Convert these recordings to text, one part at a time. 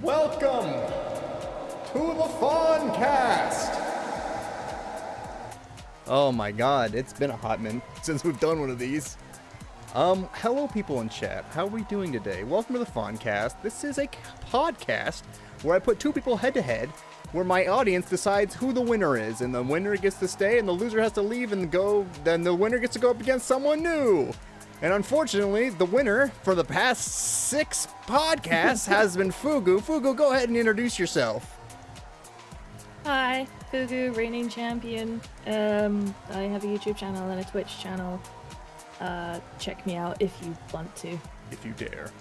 Welcome to the FONCAST! Oh my god, it's been a hot minute since we've done one of these. Hello people in chat, how are we doing today? Welcome to the FONCAST. This is a podcast where I put two people head to head, where my audience decides who the winner is, and the winner gets to stay, and the loser has to leave and go, then the winner gets to go up against someone new. And unfortunately, the winner for the past 6 podcasts has been Fugu. Fugu, go ahead and introduce yourself. Hi, Fugu, reigning champion. I have a YouTube channel and a Twitch channel. Check me out if you want to. If you dare.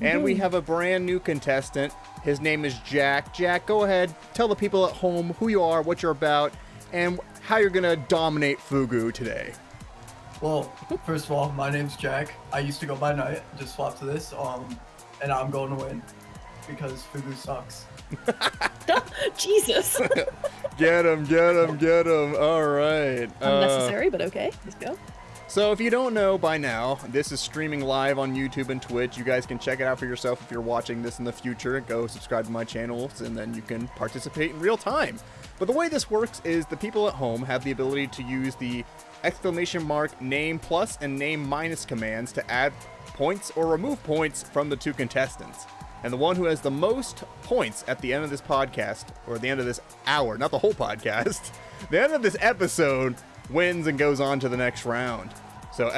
And we have a brand new contestant. His name is Jack. Jack, go ahead, tell the people at home who you are, what you're about, and how you're gonna dominate Fugu today. Well, first of all, my name's Jack. I used to go by Knight, just swapped to this, and I'm going to win because Fugu sucks. Jesus! Get him, get him, get him. All right. Unnecessary, but okay. Let's go. So if you don't know by now, this is streaming live on YouTube and Twitch. You guys can check it out for yourself if you're watching this in the future. Go subscribe to my channels, and then you can participate in real time. But the way this works is the people at home have the ability to use the !name plus and name minus commands to add points or remove points from the two contestants. And the one who has the most points at the end of this podcast, or the end of this hour, not the whole podcast, the end of this episode, wins and goes on to the next round. So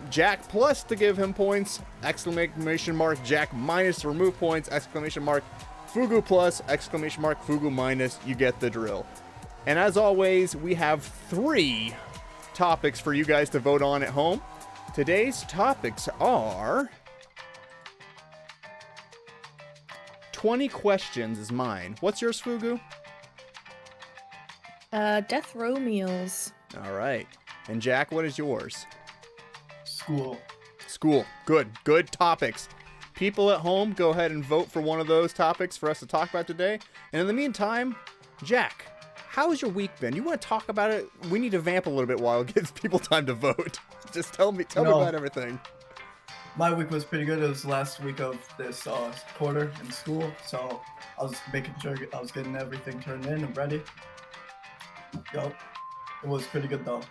!Jack plus to give him points, !Jack minus to remove points, !Fugu plus, !Fugu minus, you get the drill. And as always, we have 3 topics for you guys to vote on at home. Today's topics are 20 questions is mine. What's yours, Fugu? Death row meals. All right. And Jack, what is yours? School. School. Good. Good topics. People at home, go ahead and vote for one of those topics for us to talk about today. And in the meantime, Jack, how's your week been? You want to talk about it? We need to vamp a little bit while it gives people time to vote. Just tell me about everything. My week was pretty good. It was the last week of this quarter in school, so I was making sure I was getting everything turned in and ready. Yup. It was pretty good though.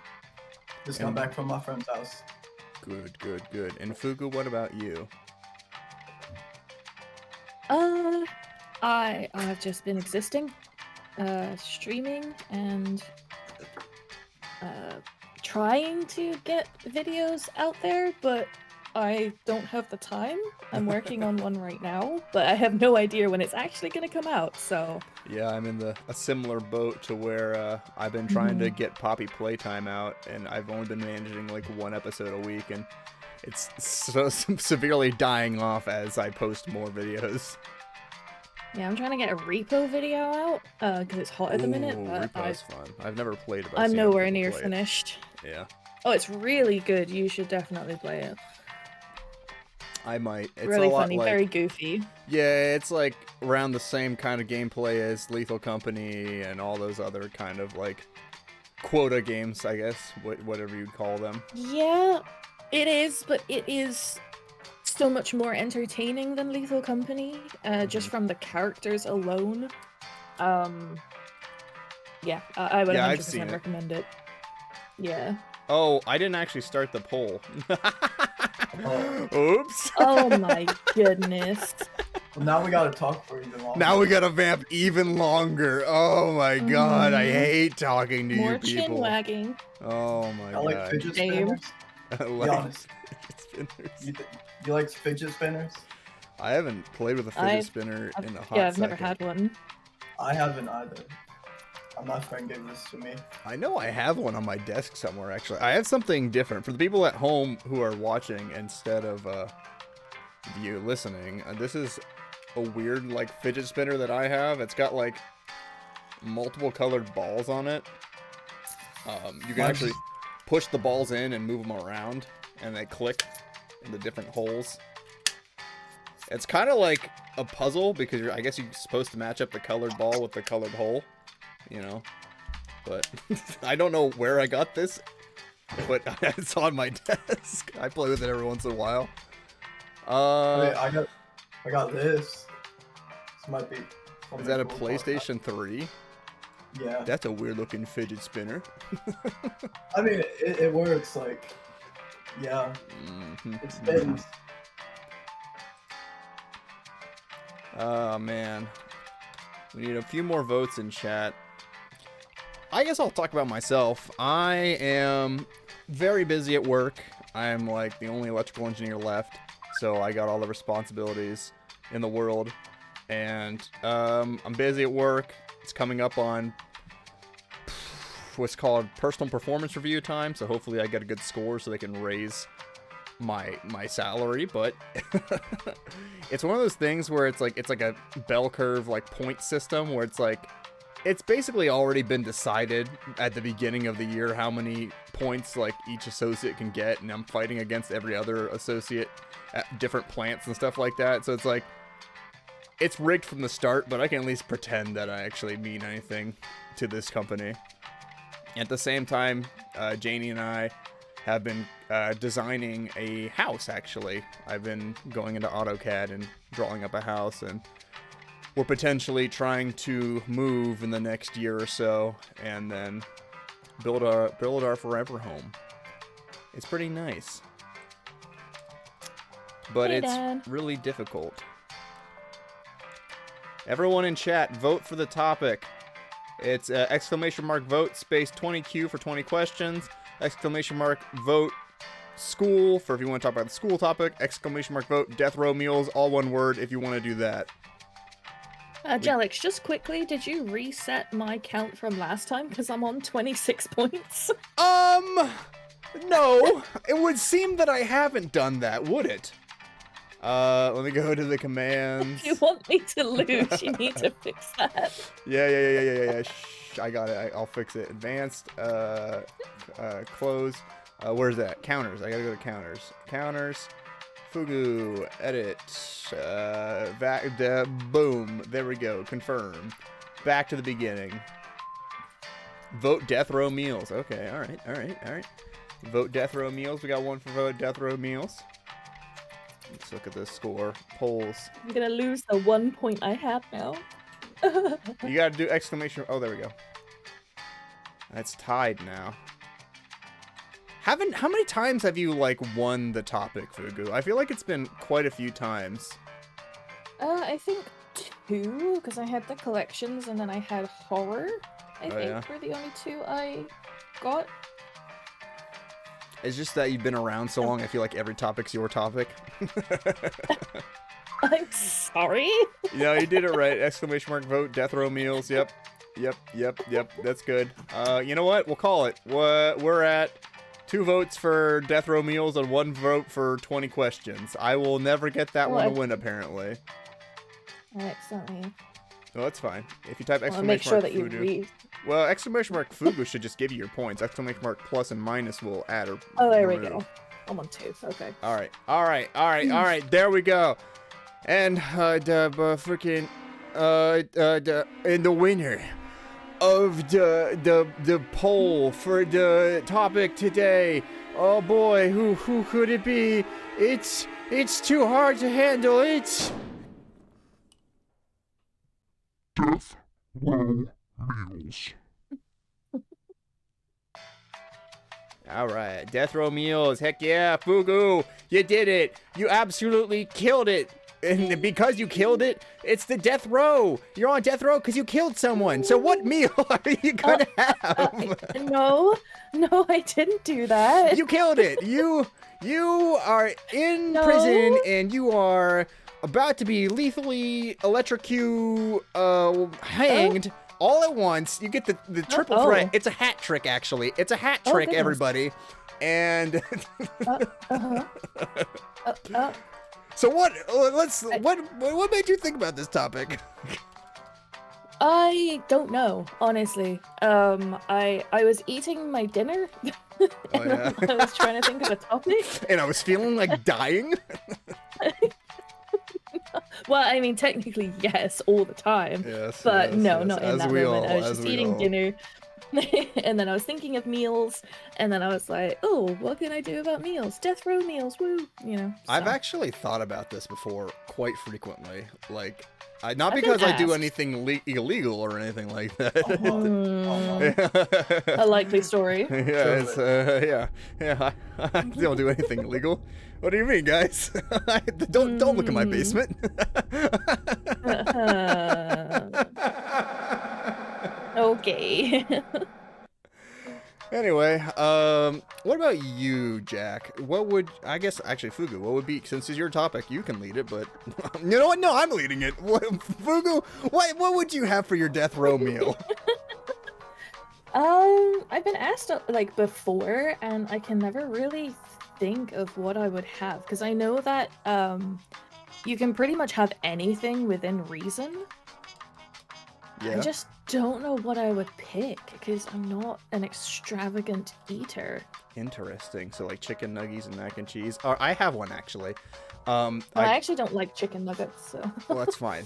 Just got back from my friend's house. Good, good, good. And Fugu, what about you? I've just been existing, streaming, and trying to get videos out there, but I don't have the time. I'm working on one right now, but I have no idea when it's actually going to come out, so... Yeah, I'm in a similar boat to where I've been trying to get Poppy Playtime out, and I've only been managing like 1 episode a week, and it's so severely dying off as I post more videos. Yeah, I'm trying to get a repo video out, because it's hot at the minute, but Repo's fun. I've never played it, but I'm nowhere near finished. Yeah. Oh, it's really good. You should definitely play it. I might. It's really a lot funny, like, very goofy. Yeah, it's like around the same kind of gameplay as Lethal Company and all those other kind of like quota games, I guess, whatever you'd call them. Yeah, it is, but it is so much more entertaining than Lethal Company, just from the characters alone. Yeah, I would 100% recommend it. Yeah. Oh, I didn't actually start the poll. Oops. Oh my goodness. Well, now we gotta talk for even longer. Now we gotta vamp even longer. Oh my god, I hate talking to more you people. chin wagging. Oh my god. I like fidget spinners. I Be like honest. fidget spinners. You like fidget spinners? I haven't played with a fidget spinner in a hot I've second. never had one. I haven't either. My friend gave this to me. I know I have one on my desk somewhere, actually. I have something different. For the people at home who are watching instead of you listening, this is a weird, like, fidget spinner that I have. It's got, like, multiple colored balls on it. You can actually push the balls in and move them around, and they click in the different holes. It's kind of like a puzzle, because I guess you're supposed to match up the colored ball with the colored hole. You know, but I don't know where I got this, but it's on my desk. I play with it every once in a while. I I got this. This might be. Is that a cool to talk PlayStation 3? about. Yeah. That's a weird looking fidget spinner. I mean, it works. Like, yeah, it spins. Oh man, we need a few more votes in chat. I guess I'll talk about myself. I am very busy at work. I'm like the only electrical engineer left, so I got all the responsibilities in the world, and I'm busy at work. It's coming up on what's called personal performance review time, so hopefully I get a good score so they can raise my salary. But it's one of those things where it's like a bell curve like point system where it's like it's basically already been decided at the beginning of the year how many points like each associate can get, and I'm fighting against every other associate at different plants and stuff like that. So it's like it's rigged from the start, but I can at least pretend that I actually mean anything to this company. At the same time, Janie and I have been designing a house, actually. I've been going into AutoCAD and drawing up a house, and we're potentially trying to move in the next year or so and then build our forever home. It's pretty nice. But Hey, it's Dad. really difficult. Everyone in chat, vote for the topic. It's !vote space 20Q for 20 questions. !vote school for if you want to talk about the school topic. !vote death row meals, all one word if you want to do that. Jelix, just quickly, did you reset my count from last time? Because I'm on 26 points. No. It would seem that I haven't done that, would it? Let me go to the commands. If you want me to lose, you need to fix that. Yeah. Shh, I got it. I'll fix it. Advanced, close. Where's that? Counters. I gotta go to counters. Counters. Fugu. Edit. Boom. There we go. Confirm. Back to the beginning. Vote death row meals. Okay. All right. Vote death row meals. We got one for vote death row meals. Let's look at this score. Polls. I'm gonna lose the 1 point I have now. You gotta do exclamation. Oh, there we go. That's tied now. How many times have you like won the topic, Fugu? I feel like it's been quite a few times. I think 2, because I had the collections and then I had horror. I think yeah. were the only 2 I got. It's just that you've been around so long, I feel like every topic's your topic. I'm sorry. No, you did it right. !vote death row meals. Yep. That's good. You know what? We'll call it. We're at 2 votes for death row meals and 1 vote for 20 questions. I will never get that one to win, apparently. Excellent. No, that's fine. If you type I'll make sure that you Fugu. read. Well, !Fugu should just give you your points. !plus and minus will add or Oh, there we remove. go. I'm on 2. Okay. All right. There we go. And and the winner of the poll for the topic today. Oh boy, who could it be? It's too hard to handle. It's Death row meals. all right. Death row meals. Heck yeah, Fugu, you did it. You absolutely killed it. And because you killed it, it's the death row. You're on death row because you killed someone. So what meal are you gonna have? No, I didn't do that. You killed it. You are in prison and you are about to be lethally hanged all at once. You get the triple threat. It's a hat trick, actually. It's a hat trick, goodness. everybody. And Uh-huh. so what made you think about this topic? I don't know, honestly. I was eating my dinner, and yeah. I was trying to think of a topic. And I was feeling like dying. Well, I mean, technically, yes, all the time. Yes, But yes, no, yes. not in As that we moment. all, I was as just we eating all. dinner, And then I was thinking of meals, and then I was like, oh, what can I do about meals? Death row meals, woo! You know. I've so. actually thought about this before quite frequently. Like, not I've because been I do asked. anything illegal or anything like that. A likely story. Yeah, it's, yeah. I don't do anything illegal. What do you mean, guys? Don't look at my basement. Okay. Anyway, what about you, Jack? What would, I guess, actually, Fugu, what would be, since it's your topic, you can lead it, but, you know what, no, I'm leading it. Fugu, what would you have for your death row meal? I've been asked, like, before, and I can never really think of what I would have, because I know that, you can pretty much have anything within reason. Yeah. I just don't know what I would pick because I'm not an extravagant eater. Interesting. So like chicken nuggies and mac and cheese. Or I have one actually. I actually don't like chicken nuggets, so. Well, that's fine.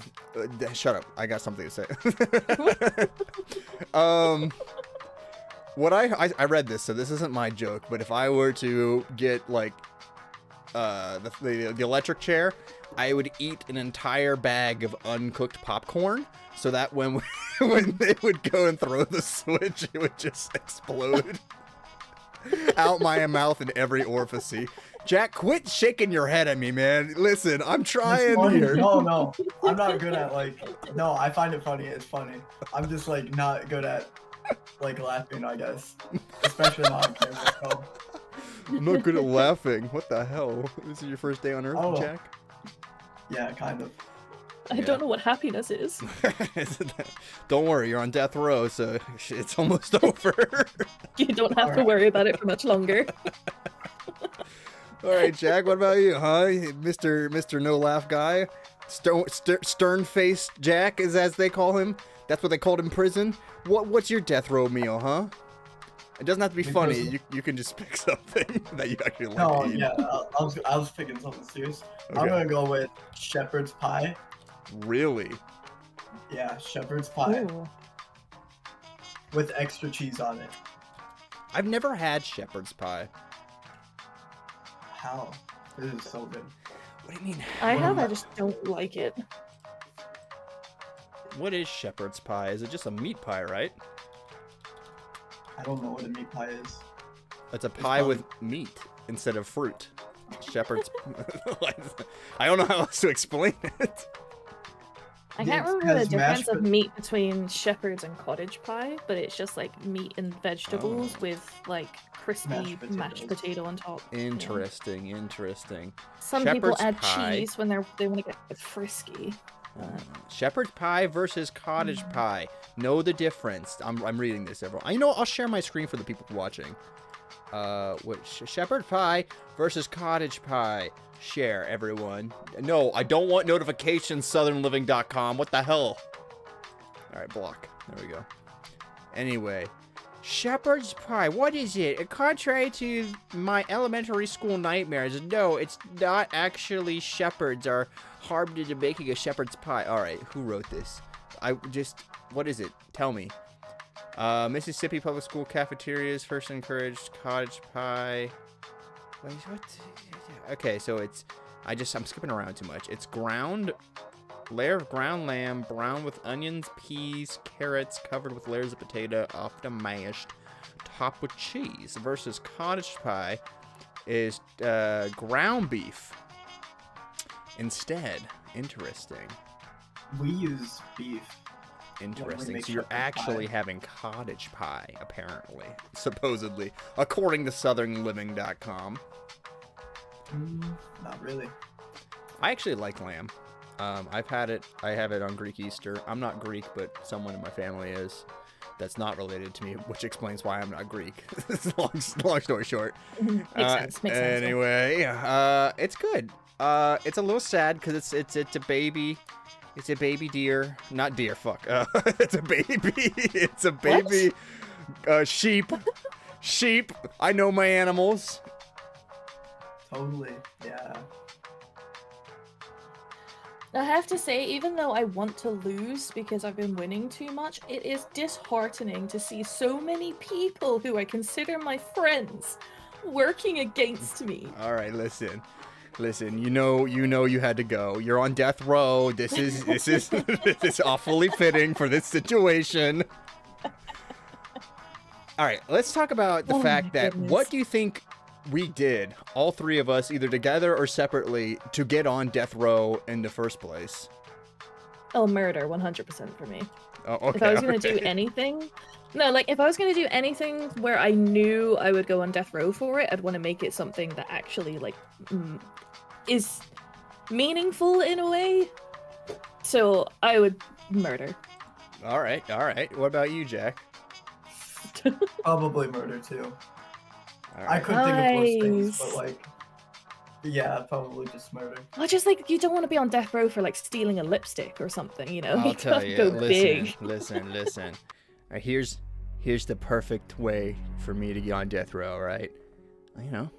Shut up. I got something to say. What I read this, so this isn't my joke, but if I were to get like the electric chair, I would eat an entire bag of uncooked popcorn, so that when they would go and throw the switch, it would just explode out my mouth in every orifice. Jack, quit shaking your head at me, man. Listen, I'm trying here. No, I'm not good at no, I find it funny. It's funny. I'm just like not good at like laughing, I guess, especially not on camera. So. I'm not good at laughing. What the hell? This is your first day on Earth, Oh. Jack? Yeah, kind of. I don't know what happiness is. Don't worry, you're on death row, so it's almost over. You don't have to Alright. worry about it for much longer. All right, Jack, what about you, huh? Mr. No Laugh guy? Stern-faced Jack, is as they call him. That's what they called him in prison. What's your death row meal, huh? It doesn't have to be funny. You can just pick something that you actually like No, to eat. yeah, I was picking something serious. I'm Okay. gonna go with shepherd's pie. Really? Yeah, shepherd's pie Ooh. with extra cheese on it. I've never had shepherd's pie. How? This is so good. What do you mean? I just don't like it. What is shepherd's pie? Is it just a meat pie, right? I don't know what a meat pie is. It's a pie fun. with meat instead of fruit. Shepherd's. I don't know how else to explain it. I Yeah, can't it remember the has difference mashed of meat between shepherd's and cottage pie, but it's just like meat and vegetables with like crispy mashed potato on top. Yeah. Interesting, interesting. Some people Shepherd's add pie. cheese when they want to get frisky. Shepherd's pie versus cottage pie. Know the difference. I'm reading this, everyone. You know, I'll share my screen for the people watching. Shepherd pie versus cottage pie. Share, everyone. No, I don't want notifications. SouthernLiving.com. What the hell? All right, block. There we go. Anyway, shepherd's pie. What is it? Contrary to my elementary school nightmares, no, it's not actually shepherds are harmed into making a shepherd's pie. All right, who wrote this? What is it? Tell me. Mississippi Public School cafeterias first encouraged cottage pie. Wait, what? Okay, so it's, I'm skipping around too much. It's layer of ground lamb, browned with onions, peas, carrots, covered with layers of potato, often mashed, topped with cheese. Versus cottage pie is ground beef instead. Interesting. We use beef. Interesting. make So you're shepherd actually pie. having cottage pie, apparently. Supposedly. According to SouthernLiving.com. Not really. I actually like lamb. I've had it. I have it on Greek Easter. I'm not Greek, but someone in my family is. That's not related to me, which explains why I'm not Greek. long story short. Makes sense. Makes sense. Anyway, it's good. It's a little sad because it's a baby. It's a baby deer. Not deer. Fuck. It's a baby. It's a baby. Sheep. Sheep. I know my animals. Totally. Yeah. I have to say, even though I want to lose because I've been winning too much, it is disheartening to see so many people who I consider my friends working against me. All right, listen. You know you had to go. You're on death row. This is this is awfully fitting for this situation. All right, let's talk about the fact that what do you think we did, all three of us, either together or separately, to get on death row in the first place? Oh, murder, 100% for me. Oh, okay. If I was going to do anything, no, like if I was going to do anything where I knew I would go on death row for it, I'd want to make it something that actually like is meaningful in a way. So I would murder. All right. What about you, Jack? Probably murder too. All I right. couldn't think of worse things, but like, yeah, probably just murder. Well, just like you don't want to be on death row for like stealing a lipstick or something, you know? I'll tell gotta you. go Listen. big. All right, here's the perfect way for me to get on death row. Right? You know,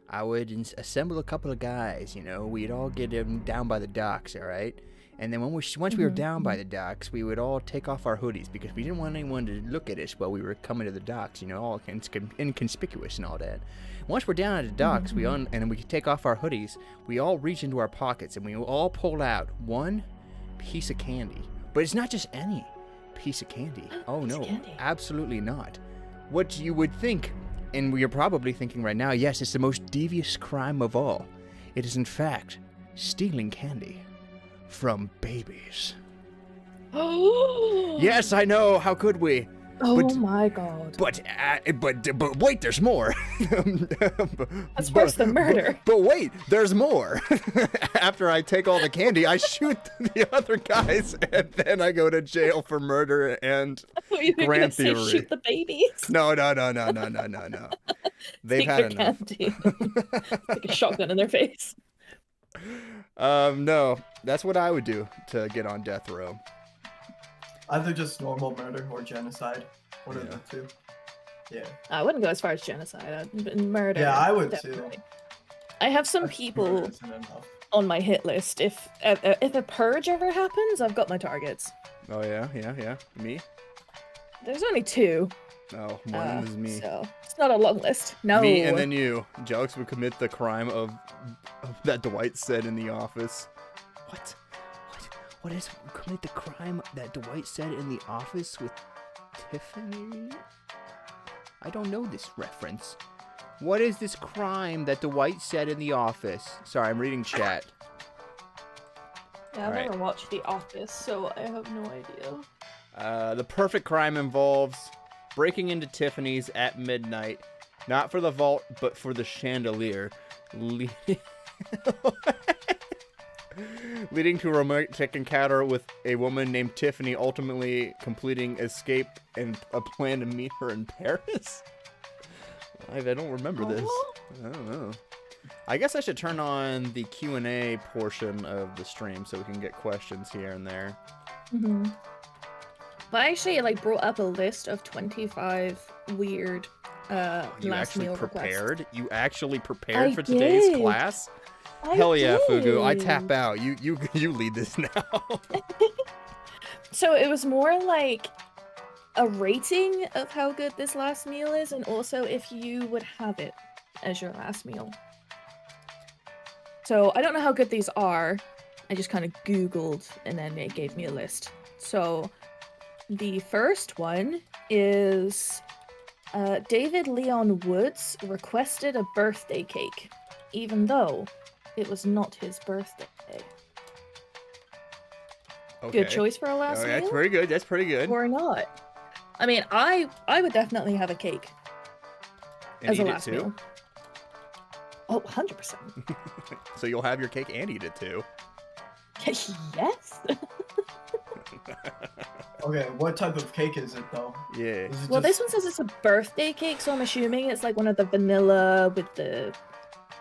I would assemble a couple of guys. You know, we'd all get them down by the docks. All right. And then once we were down by the docks, we would all take off our hoodies because we didn't want anyone to look at us while we were coming to the docks, you know, all inconspicuous and all that. Once we're down at the docks, and we could take off our hoodies, we all reach into our pockets and we all pull out one piece of candy. But it's not just any piece of candy. Oh no, absolutely not. What you would think, and we are probably thinking right now, yes, it's the most devious crime of all. It is in fact stealing candy from babies. Oh yes, I know. How could we? Oh my god! But wait, there's more. That's worse than murder. But wait, there's more. After I take all the candy, I shoot the other guys, and then I go to jail for murder and grand theory. Shoot the babies. No. They've Take had their enough. candy. Stick a shotgun in their face. No, that's what I would do to get on death row. Either just normal murder or genocide. One of the two. Yeah. I wouldn't go as far as genocide. Murder. Yeah, I would definitely. too. I have some people on my hit list. If a purge ever happens, I've got my targets. Oh yeah. Me? There's only two. Oh, one of them is me. So it's not a long list. No. Me and then you. Jelix would commit the crime of that Dwight said in the office. What is commit the crime that Dwight said in the office with Tiffany? I don't know this reference. What is this crime that Dwight said in the office? Sorry, I'm reading chat. Yeah, I've never watched The Office, so I have no idea. The perfect crime involves breaking into Tiffany's at midnight, not for the vault, but for the chandelier, leading to a romantic encounter with a woman named Tiffany, ultimately completing escape and a plan to meet her in Paris. I don't remember this. I don't know. I guess I should turn on the Q&A portion of the stream so we can get questions here and there. But I actually brought up a list of 25 weird last meal prepared? requests. You actually prepared for today's class? Hell yeah, Fugu. I tap out. You lead this now. So it was more like a rating of how good this last meal is, and also if you would have it as your last meal. So I don't know how good these are. I just kind of Googled and then it gave me a list. So the first one is David Leon Woods requested a birthday cake, even though it was not his birthday. Okay. Good choice for a last meal? That's very good. That's pretty good. Or not. I mean, I would definitely have a cake And as a eat it last too? meal. Oh, 100%. So you'll have your cake and eat it too. Yes. Okay, what type of cake is it though? Yeah. Is it Well, just- this one says it's a birthday cake, so I'm assuming it's like one of the vanilla with the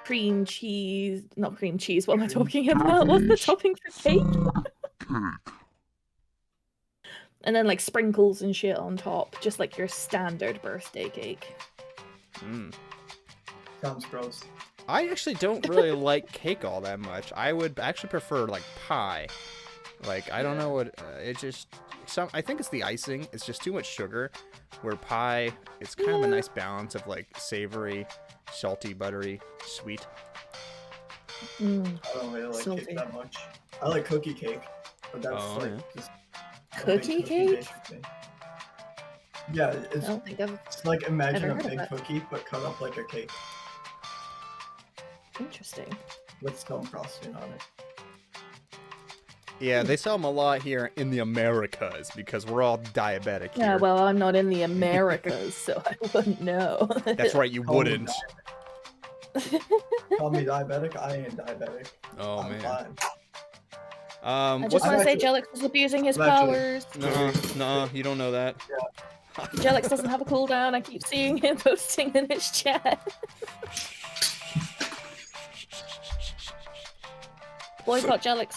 cream cheese. Not cream cheese, what am I talking about? What's the topping for cake? And then like sprinkles and shit on top, just like your standard birthday cake. Sounds gross. I actually don't really like cake all that much. I would actually prefer like pie. Like I don't know what it just I think it's the icing. It's just too much sugar. Where pie, it's kind of a nice balance of like savory, salty, buttery, sweet. I don't really like Salty. cake that much. I like cookie cake, but that's just a big Cookie cake? basically. Yeah, I don't think I've it's like imagine ever a heard of big that. cookie but cut up like a cake Interesting. with some frosting on it. Yeah, they sell them a lot here in the Americas because we're all diabetic here. Yeah, well, I'm not in the Americas, so I wouldn't know. That's right, you Call me wouldn't. Call me diabetic. I ain't diabetic. Oh I'm man. fine. I just What's want to say actually- Jelix is abusing his I'm actually- powers. No, you don't know that. Jelix doesn't have a cooldown. I keep seeing him posting in his chat. Boycott Jelix.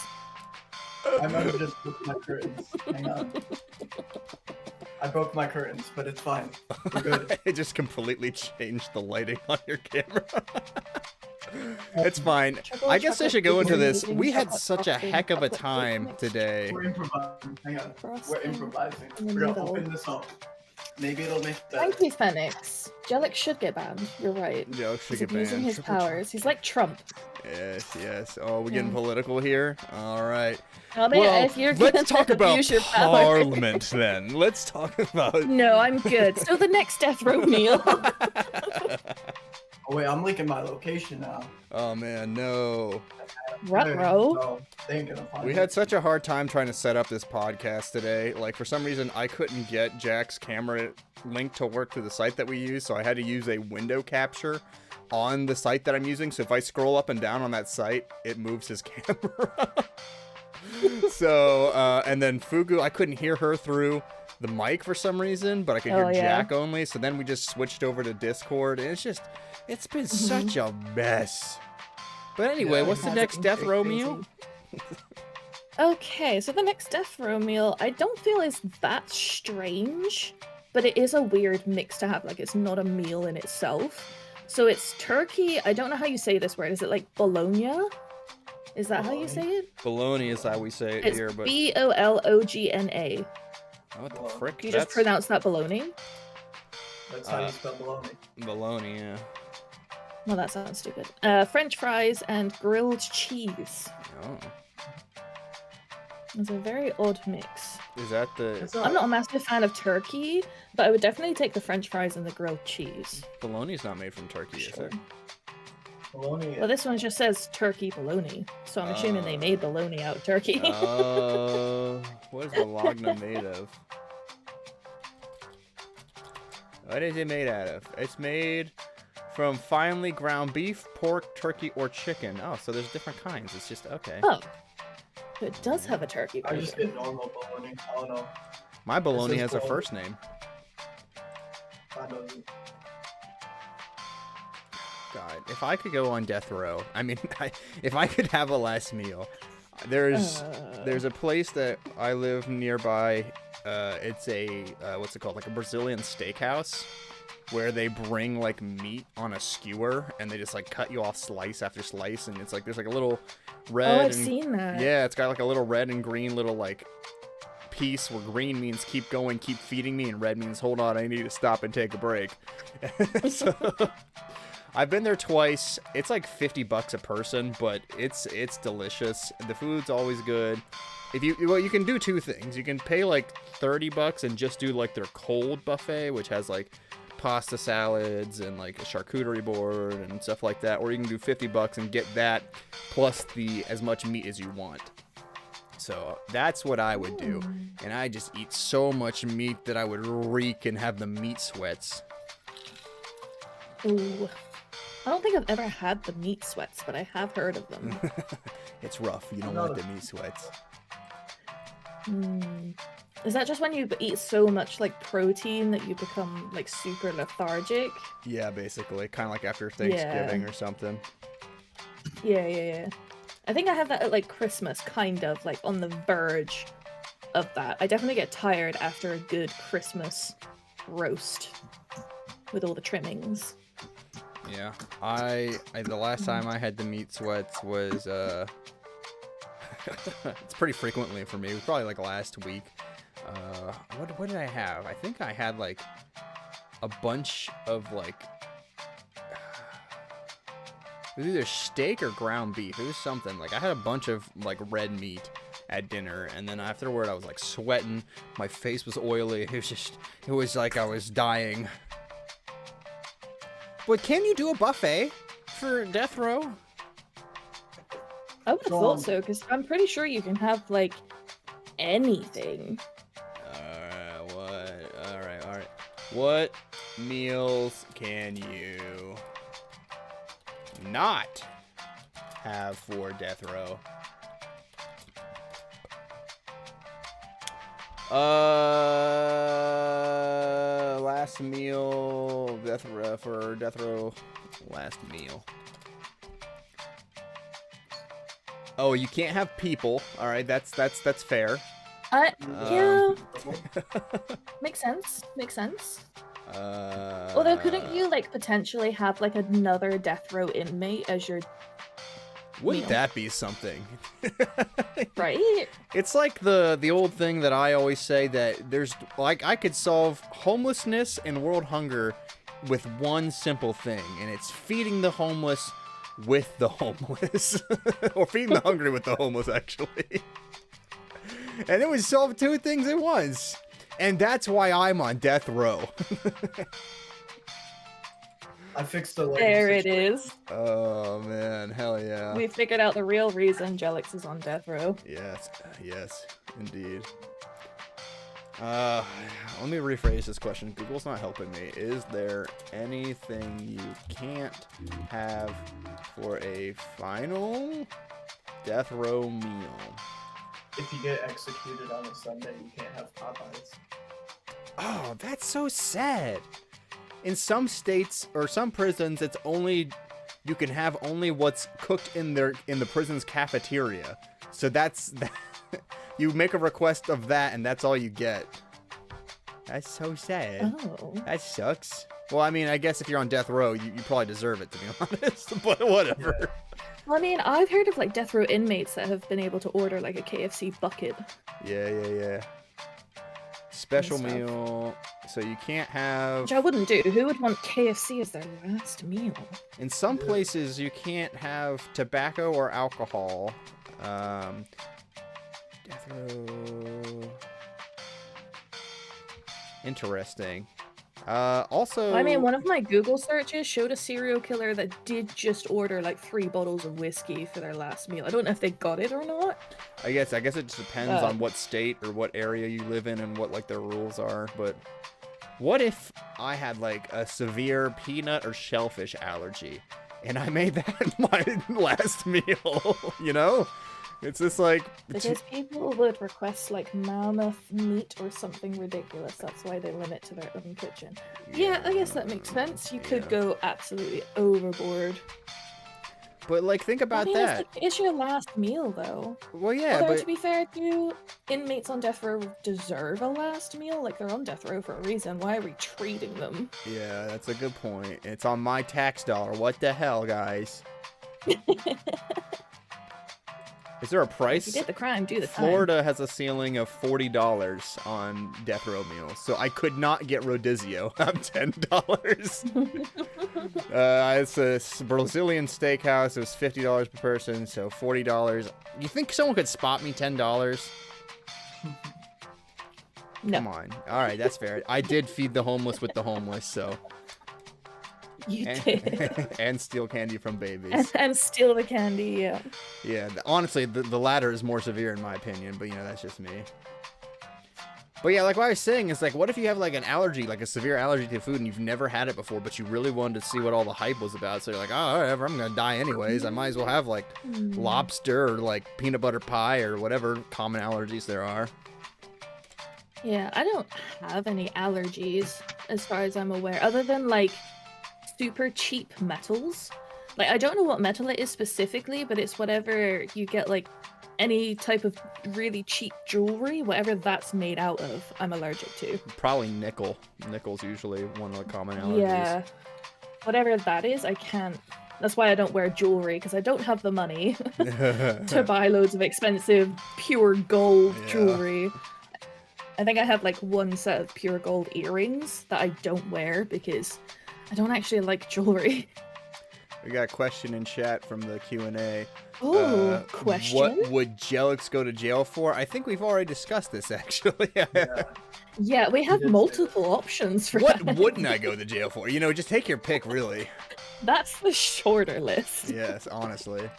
I might have just broke my curtains. Hang on. I broke my curtains, but it's fine. We're good. It just completely changed the lighting on your camera. It's fine. I guess I should go into this. We had such a heck of a time today. We're improvising. Hang on. We're Frosting improvising. in the We're gonna middle. open this up. Maybe it'll make better. Thank you, Phoenix. Jelix should get banned. You're right. Joe should He's get abusing banned. his powers. He's like Trump. Yes, yes. Oh, we're getting Yeah. political here? All right. I mean, Well, if you're let's gonna talk about abuse your power. Parliament then. Let's talk about... No, I'm good. So the next death row meal. Oh wait, I'm leaking my location now. Oh, man, no. Ruh-roh. No, they ain't gonna find We it. had such a hard time trying to set up this podcast today. Like, for some reason, I couldn't get Jack's camera link to work through the site that we use, so I had to use a window capture on the site that I'm using. So if I scroll up and down on that site, it moves his camera. So, and then Fugu, I couldn't hear her through the mic for some reason, but I could hear Oh, yeah. Jack only. So then we just switched over to Discord, and it's been such a mess. But anyway, Yeah, what's the it next has death been row crazy. meal? Okay, so the next death row meal, I don't feel is that strange, but it is a weird mix to have. Like, it's not a meal in itself. So it's turkey. I don't know how you say this word. Is it like bologna? Is that how you say it? Bologna is how we say it It's here, but Bologna. what the frick? You just pronounce that bologna? That's how you spell bologna. bologna, yeah. Well, that sounds stupid. French fries and grilled cheese. Oh. It's a very odd mix. Is that the It's I'm not a massive fan of turkey, but I would definitely take the French fries and the grilled cheese. bologna's not made from turkey, is Sure. it? Bologna. Well, this one just says turkey bologna, so I'm assuming they made bologna out of turkey. What is bologna made of? What is it made out of? It's made from finely ground beef, pork, turkey, or chicken. Oh, so there's different kinds. It's just okay. Oh, so it does have a turkey I just version. get normal bologna. I don't know. My bologna says has a bologna. first name. I don't. God, if I could go on death row, I mean, if I could have a last meal, there's a place that I live nearby. It's a what's it called, like a Brazilian steakhouse, where they bring like meat on a skewer and they just like cut you off slice after slice, and it's like there's like a little red. I've and, seen that. Yeah, it's got like a little red and green little like piece where green means keep going, keep feeding me, and red means hold on, I need to stop and take a break. So, I've been there twice. It's like $50 a person, but it's delicious. The food's always good. Well, you can do two things. You can pay like $30 and just do like their cold buffet, which has like pasta salads and like a charcuterie board and stuff like that, or you can do $50 and get that plus as much meat as you want. So that's what I would do, and I just eat so much meat that I would reek and have the meat sweats. Ooh. I don't think I've ever had the meat sweats, but I have heard of them. It's rough. You don't want the meat sweats. Is that just when you eat so much like protein that you become like super lethargic? Yeah, basically, kind of like after Thanksgiving or something. Yeah. I think I have that at like Christmas, kind of like on the verge of that. I definitely get tired after a good Christmas roast with all the trimmings. Yeah, I the last time I had to meet sweats was it's pretty frequently for me. It was probably like last week. What did I have? I think I had like a bunch of like it was either steak or ground beef. It was something like I had a bunch of like red meat at dinner, and then afterward I was like sweating. My face was oily. It was like I was dying. But can you do a buffet for death row? I would have thought so, because I'm pretty sure you can have, like, anything. Alright. What meals can you not have for death row? Last meal, for death row, last meal. Oh, you can't have people. All right, that's fair. Yeah. Makes sense. Although, couldn't you, like, potentially have, like, another death row inmate as your Wouldn't meal? that be something? Right? It's like the old thing that I always say, that there's like I could solve homelessness and world hunger with one simple thing, and it's feeding the homeless with the homeless. Or feeding the hungry with the homeless, actually. And it would solve two things at once. And that's why I'm on death row. I fixed the There it is. Oh man, hell yeah. We figured out the real reason Jelix is on death row. Yes, indeed. Let me rephrase this question. Google's not helping me. Is there anything you can't have for a final death row meal? If you get executed on a Sunday, you can't have Popeyes. Oh, that's so sad. In some states or some prisons, it's only you can have only what's cooked in the prison's cafeteria. So that's you make a request of that, and that's all you get. That's so sad. Oh. That sucks. Well, I mean, I guess if you're on death row, you probably deserve it, to be honest. But whatever. Yeah. Well, I mean, I've heard of, like, death row inmates that have been able to order, like, a KFC bucket. Yeah. Special stuff. meal. So you can't have. Which I wouldn't do. Who would want KFC as their last meal? In some places, you can't have tobacco or alcohol. Death row. Interesting. Also, I mean, one of my Google searches showed a serial killer that did just order like 3 bottles of whiskey for their last meal. I don't know if they got it or not. I guess it just depends on what state or what area you live in and what like their rules are. But what if I had like a severe peanut or shellfish allergy, and I made that my last meal? You know, it's just like Because people would request like mammoth meat or something ridiculous. That's why they limit to their own kitchen. Yeah, I guess that makes sense. You could go absolutely overboard. But like, think about I mean, that. It's your last meal, though. Well, yeah, Although, but to be fair, do inmates on death row deserve a last meal? Like, they're on death row for a reason. Why are we treating them? yeah, that's a good point. It's on my tax dollar. What the hell, guys? Is there a price? If you did the crime, do the crime. Florida has a ceiling of $40 on death row meals, so I could not get Rodizio. I'm $10. It's a Brazilian steakhouse. It was $50 per person, so $40. You think someone could spot me $10? No. Come on. All right, that's fair. I did feed the homeless with the homeless, so. You did. And steal candy from babies. And steal the candy, yeah. Yeah, honestly, the latter is more severe in my opinion, but you know, that's just me. But yeah, like what I was saying is like, what if you have like an allergy, like a severe allergy to food, and you've never had it before, but you really wanted to see what all the hype was about, so you're like, oh, whatever, I'm gonna die anyways, I might as well have like lobster or like peanut butter pie or whatever common allergies there are. Yeah, I don't have any allergies as far as I'm aware, other than like super cheap metals. Like, I don't know what metal it is specifically, but it's whatever you get, like any type of really cheap jewelry, whatever that's made out of, I'm allergic to. Probably nickel. Nickel's usually one of the common allergies. Yeah. whatever that is, I can't. That's why I don't wear jewelry, because I don't have the money to buy loads of expensive pure gold Yeah. jewelry. I think I have like one set of pure gold earrings that I don't wear because I don't actually like jewelry. We got a question in chat from the Q&A. Ooh, question? What would Jelix go to jail for? I think we've already discussed this, actually. Yeah. Yeah, we have multiple options for What that. wouldn't I go to jail for? You know, just take your pick, really. That's the shorter list. Yes, honestly.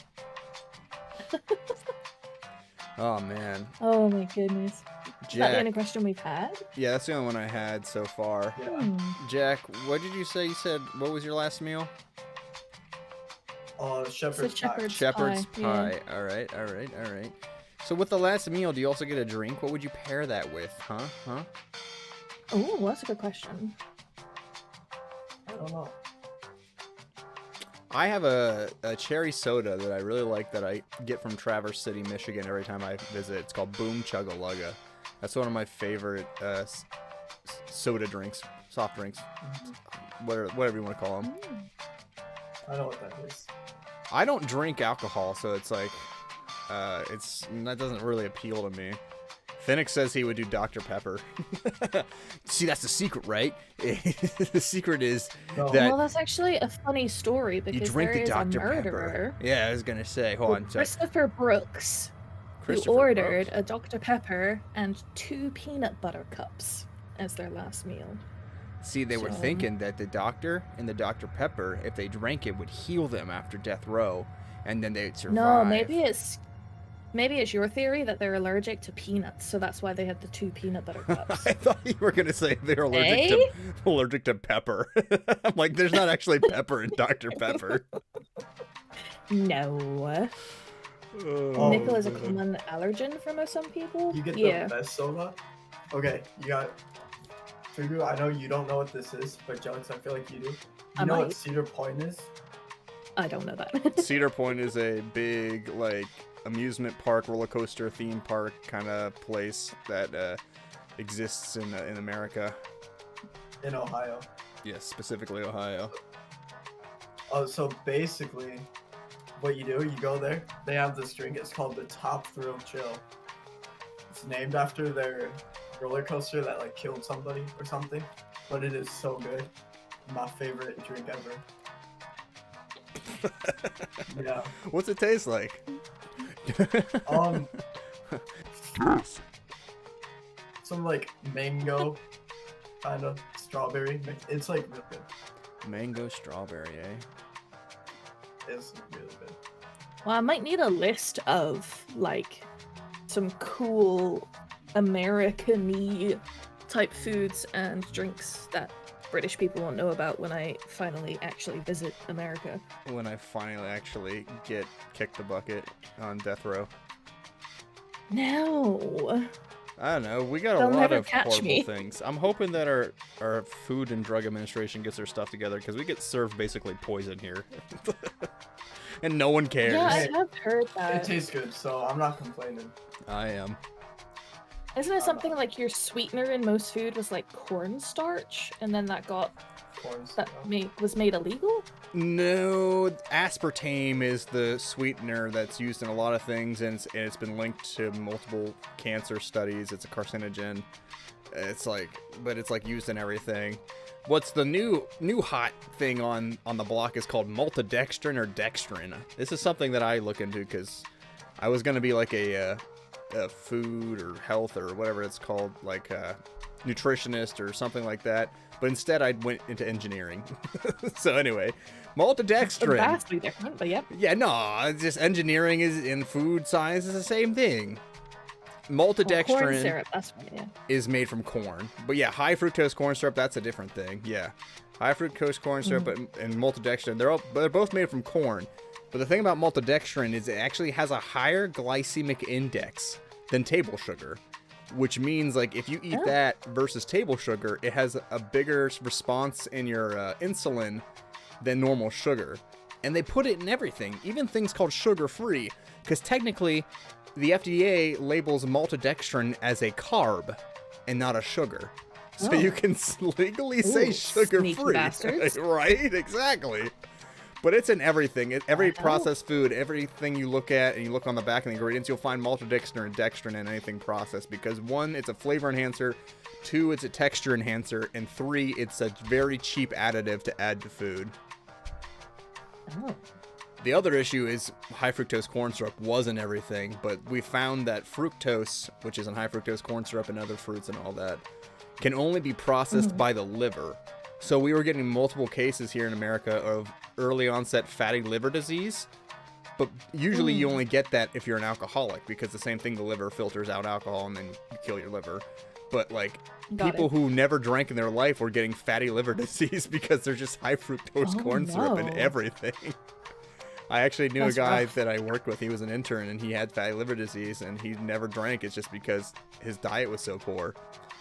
Oh, man. Oh my goodness. Is that the Jack. only question we've had? Yeah, that's the only one I had so far. Yeah. Jack, what did you say? You said, what was your last meal? Shepherd's pie. Shepherd's pie. pie. All right. So with the last meal, do you also get a drink? What would you pair that with? Huh? Oh, that's a good question. I don't know. I have a cherry soda that I really like that I get from Traverse City, Michigan every time I visit. It's called Boom Chugga-Lugga. That's one of my favorite soda drinks, soft drinks, whatever you want to call them. I know what that is. I don't drink alcohol, so it's like, that doesn't really appeal to me. Phoenix says he would do Dr. Pepper. See, that's the secret, right? The secret is No. that Well, that's actually a funny story because you drink there the is Dr. a murderer, Pepper. Yeah, I was gonna say, hold on. Christopher Brooks, Christopher who ordered Brooks. a Dr. Pepper and 2 peanut butter cups as their last meal. See, they were So- thinking that the doctor and the Dr. Pepper, if they drank it, would heal them after death row, and then they'd survive. No, maybe it's your theory that they're allergic to peanuts, so that's why they had the 2 peanut butter cups. I thought you were gonna say they're allergic to pepper. I'm like, there's not actually pepper in Dr. Pepper. No. Oh, Nickel is a man. common allergen for some people. You get yeah. the best soda? Okay, you got Fugu. I know you don't know what this is, but Jelix, I feel like you do. You I know might. what Cedar Point is? I don't know that. Cedar Point is a big, like, amusement park, roller coaster, theme park kind of place that exists in America. In Ohio. Yes, specifically Ohio. Oh, so basically, what you do, you go there. They have this drink. It's called the Top Thrill Chill. It's named after their roller coaster that like killed somebody or something. But it is so good. My favorite drink ever. Yeah. What's it taste like? Death. Some like mango, kind of strawberry. It's like real good. Mango strawberry, eh? It's really good. Well, I might need a list of like some cool American-y type foods and drinks that British people won't know about when I finally actually visit America. When I finally actually get kicked the bucket on death row. No. I don't know. We got a They'll lot never of catch horrible me. things. I'm hoping that our Food and Drug Administration gets their stuff together because we get served basically poison here. And no one cares. Yeah, I have heard It that. tastes good, so I'm not complaining. I am. Isn't it something like your sweetener in most food was like cornstarch, and then that Corn was made illegal? No, aspartame is the sweetener that's used in a lot of things, and it's been linked to multiple cancer studies. It's a carcinogen. It's like used in everything. What's the new hot thing on the block is called maltodextrin or dextrin. This is something that I look into because I was gonna be like a food or health or whatever it's called, like a nutritionist or something like that. But instead, I went into engineering. So anyway, maltodextrin. Vastly different, but yep. Yeah, no, it's just engineering is in food science is the same thing. Maltodextrin Corn syrup, that's right, yeah. is made from corn. But yeah, high fructose corn syrup, that's a different thing. Yeah. High fructose corn syrup and maltodextrin, they're both made from corn. But the thing about maltodextrin is it actually has a higher glycemic index than table sugar, which means like if you eat that versus table sugar, it has a bigger response in your insulin than normal sugar. And they put it in everything, even things called sugar-free, because technically the FDA labels maltodextrin as a carb and not a sugar. So you can legally say sugar-free. Sneaky bastards. Right? Exactly. But it's in everything. Every processed food, everything you look at and you look on the back of the ingredients, you'll find maltodextrin and dextrin in anything processed because 1, it's a flavor enhancer, 2, it's a texture enhancer, and 3, it's a very cheap additive to add to food. Oh. The other issue is high fructose corn syrup wasn't everything, but we found that fructose, which is in high fructose corn syrup and other fruits and all that, can only be processed by the liver. So we were getting multiple cases here in America of early onset fatty liver disease, but usually you only get that if you're an alcoholic because the same thing, the liver filters out alcohol and then you kill your liver. But like people who never drank in their life were getting fatty liver disease because there's just high fructose corn syrup in everything. I actually knew a guy that I worked with. He was an intern and he had fatty liver disease and he never drank. It's just because his diet was so poor.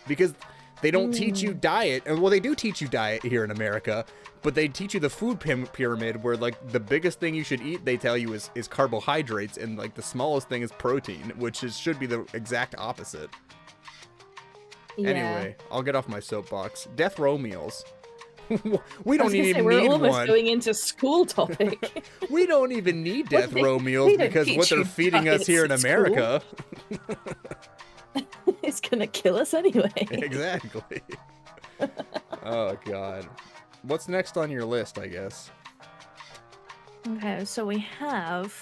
Because they don't teach you diet. Well, they do teach you diet here in America, but they teach you the food pyramid where like the biggest thing you should eat, they tell you is carbohydrates, and like the smallest thing is protein, which should be the exact opposite. Yeah. Anyway, I'll get off my soapbox. Death row meals. We don't even we're need almost one. going into school topic. We don't even need death row meals because what they're feeding us here in America. It's gonna kill us anyway. Exactly. Oh god. What's next on your list, I guess? Okay, so we have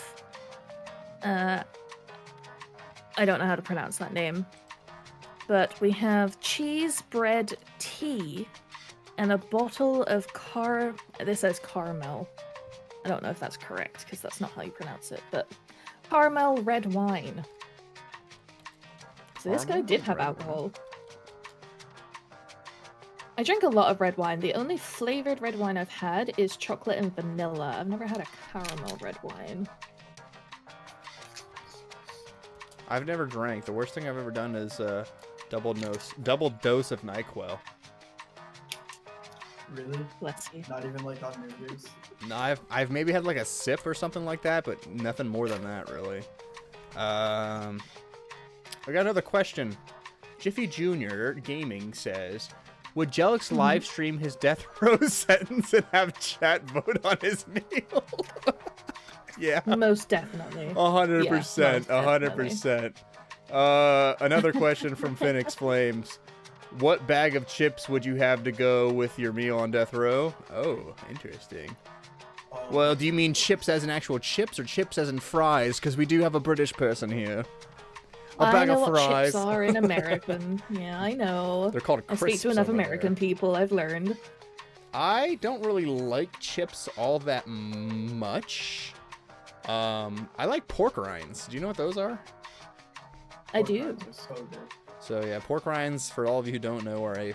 I don't know how to pronounce that name. But we have cheese bread tea and a bottle of this says caramel. I don't know if that's correct because that's not how you pronounce it, but caramel red wine. So this guy did have alcohol. I drink a lot of red wine. The only flavored red wine I've had is chocolate and vanilla. I've never had a caramel red wine. I've never drank. The worst thing I've ever done is double dose of NyQuil. Really? Bless you. Not even like on New Year's? No, I've maybe had like a sip or something like that, but nothing more than that really. I got another question. Jiffy Jr. Gaming says, would Jelix live stream his death row sentence and have chat vote on his meal? Yeah. Most definitely. 100%. 100%. Another question from Phoenix Flames. What bag of chips would you have to go with your meal on death row? Oh, interesting. Well, do you mean chips as in actual chips or chips as in fries? Because we do have a British person here. A bag of fries. What chips are in American. Yeah, I know. They're called crisps. I speak to enough over American there. people, I've learned. I don't really like chips all that much. I like pork rinds. Do you know what those are? I do. So good. So yeah, pork rinds, for all of you who don't know, are a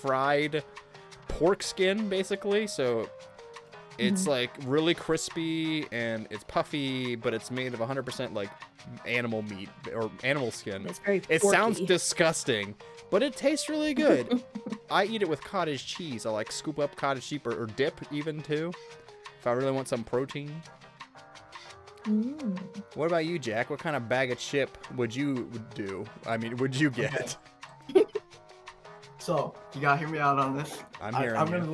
fried pork skin, basically. So it's like really crispy and it's puffy, but it's made of 100% like animal meat or animal skin. It's very It porky. sounds disgusting, but it tastes really good. I eat it with cottage cheese. I like scoop up cottage cheese or dip even too, if I really want some protein. What about you, Jack? What kind of bag of chip would you do? I mean, would you get? Okay. So you gotta hear me out on this. I'm gonna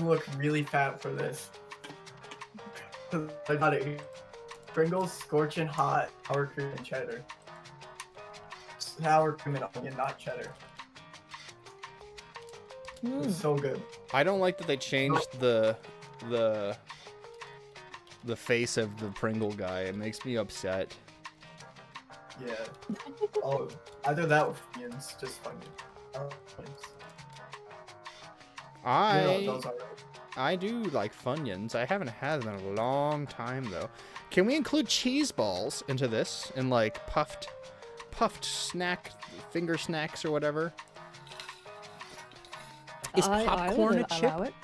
look really fat for this. I got it. Pringles, scorching hot, sour cream and cheddar. Sour cream and onion, not cheddar. It's so good. I don't like that they changed the face of the Pringle guy. It makes me upset. Yeah. Oh, I do that with onions, just funny. I do like Funyuns. I haven't had them in a long time though. Can we include cheese balls into this and like puffed finger snacks or whatever? Is popcorn a chip?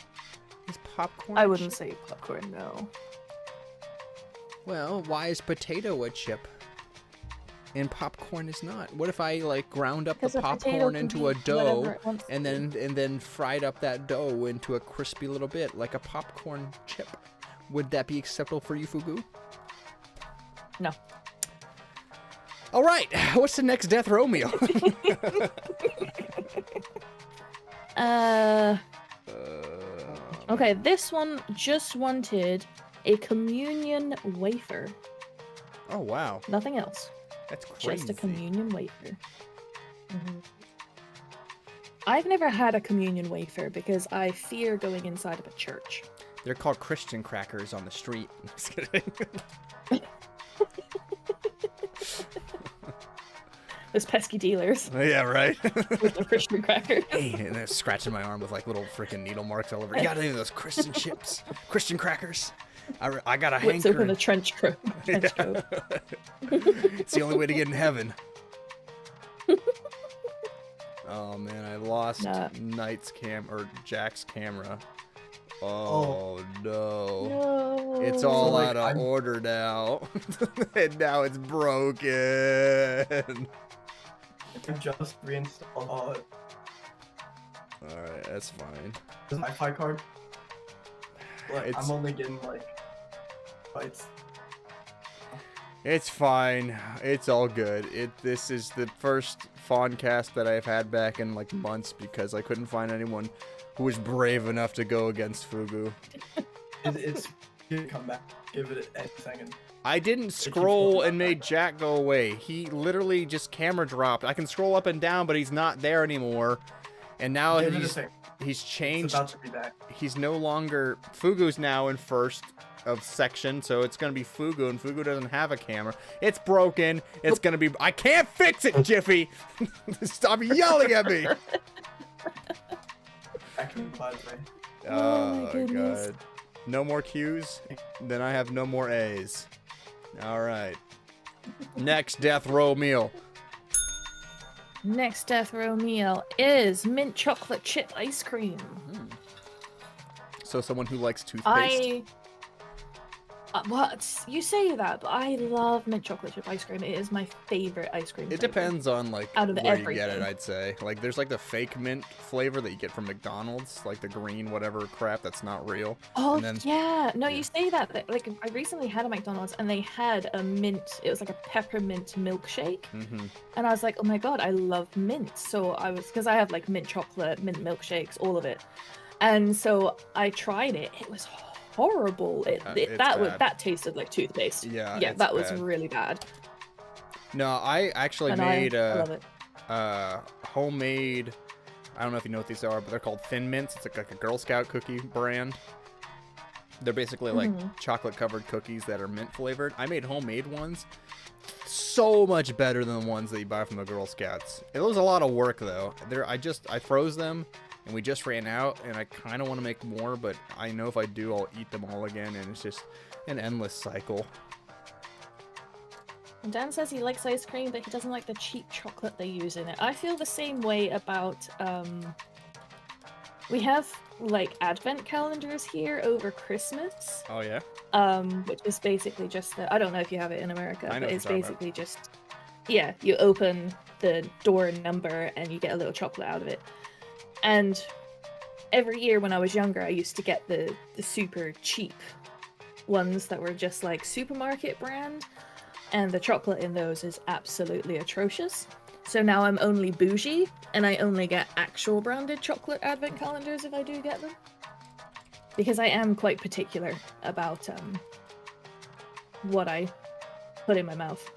Is popcorn? I wouldn't say popcorn, no. Well, why is potato a chip? And popcorn is not. What if I like ground up the popcorn into a dough and then fried up that dough into a crispy little bit like a popcorn chip? Would that be acceptable for you, Fugu? No. All right, what's the next death row meal? Okay, this one just wanted a communion wafer. Oh wow, Nothing else. that's crazy. Just a communion wafer. I've never had a communion wafer because I fear going inside of a church. They're called Christian crackers on the street. Just kidding. Those pesky dealers Yeah, right. with the Christian cracker. Hey, and they're scratching my arm with like little freaking needle marks all over. You got any of those Christian chips, Christian crackers? I got a Whips open hankering. a trench coat. It's the only way to get in heaven. Oh man, I lost Knight's Jack's camera. Oh no. No. It's all So, like, out of I'm- order now. And now it's broken. I just reinstalled Alright, that's fine. the Wi-Fi card. But It's- I'm only getting like bytes. It's fine. It's all good. This is the first FONCAST that I've had back in like months because I couldn't find anyone who was brave enough to go against Fugu. It's gonna come back. Give it a second. I didn't scroll and made Jack go away. He literally just camera dropped. I can scroll up and down, but he's not there anymore. And now Give it a second. he's It's changed. about to be back. He's no longer Fugu's now in first of section, so it's gonna be Fugu, and Fugu doesn't have a camera. It's broken. It's gonna be. I can't fix it, Jiffy. Stop yelling at me. Back in by the way. Oh my goodness. God. No more Q's. Then I have no more A's. All right. Next death row meal. Next death row meal is mint chocolate chip ice cream. So someone who likes toothpaste. What? You say that, but I love mint chocolate chip ice cream. It is my favorite ice cream. It flavor. depends on like Out of where you get it, everything. I'd say. Like there's like the fake mint flavor that you get from McDonald's, like the green whatever crap that's not real. Oh and then- yeah, no, yeah. you say that. Like I recently had a McDonald's and they had a mint. It was like a peppermint milkshake, Mm-hmm. and I was like, oh my god, I love mint. So I was because I have like mint chocolate, mint milkshakes, all of it, and so I tried it. It was horrible. It's bad. That tasted like toothpaste. Yeah, Yeah, it's that was bad. really bad. No, I actually And made I love it. homemade. I don't know if you know what these are, but they're called Thin Mints. It's like a Girl Scout cookie brand. They're basically like chocolate covered cookies that are mint flavored. I made homemade ones. So much better than the ones that you buy from the Girl Scouts. It was a lot of work though. I froze them and we just ran out, and I kind of want to make more, but I know if I do, I'll eat them all again, and it's just an endless cycle. Dan says he likes ice cream, but he doesn't like the cheap chocolate they use in it. I feel the same way about we have like advent calendars here over Christmas, Oh yeah? which is basically just I don't know if you have it in America, I know but what it's you're talking basically just you open the door number and you get a little chocolate out of it. And every year when I was younger, I used to get the super cheap ones that were just like supermarket brand. And the chocolate in those is absolutely atrocious. So now I'm only bougie, and I only get actual branded chocolate advent calendars if I do get them. Because I am quite particular about what I put in my mouth.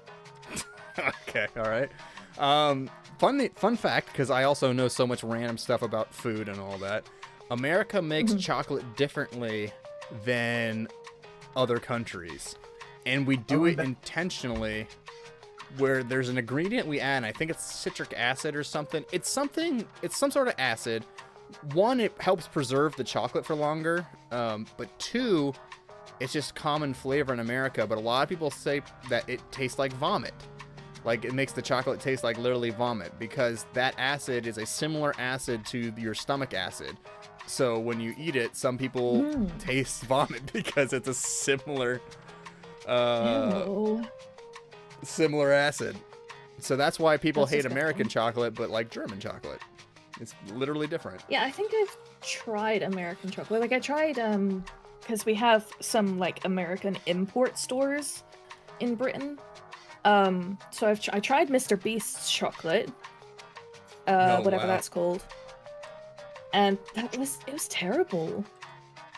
Okay, all right. Fun fact, because I also know so much random stuff about food and all that. America makes chocolate differently than other countries, and we do it intentionally. Where there's an ingredient we add, and I think it's citric acid or something. It's some sort of acid. One, it helps preserve the chocolate for longer. But two, it's just common flavor in America. But a lot of people say that it tastes like vomit. Like it makes the chocolate taste like literally vomit, because that acid is a similar acid to your stomach acid. So when you eat it, some people taste vomit because it's a similar similar acid. So that's why people That's hate disgusting. American chocolate but like German chocolate. It's literally different. Yeah, I think I've tried American chocolate. Like I tried because we have some like American import stores in Britain. So I tried Mr. Beast's chocolate, Oh, whatever wow. that's called, and it was terrible.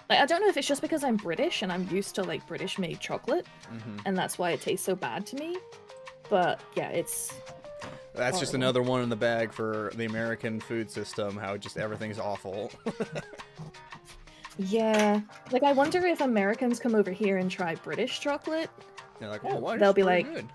Like, I don't know if it's just because I'm British and I'm used to like British made chocolate, and that's why it tastes so bad to me. But yeah, That's just horrible. another one in the bag for the American food system, how just everything's awful. Yeah. Like, I wonder if Americans come over here and try British chocolate. They're like, oh, why They'll is be it like, good?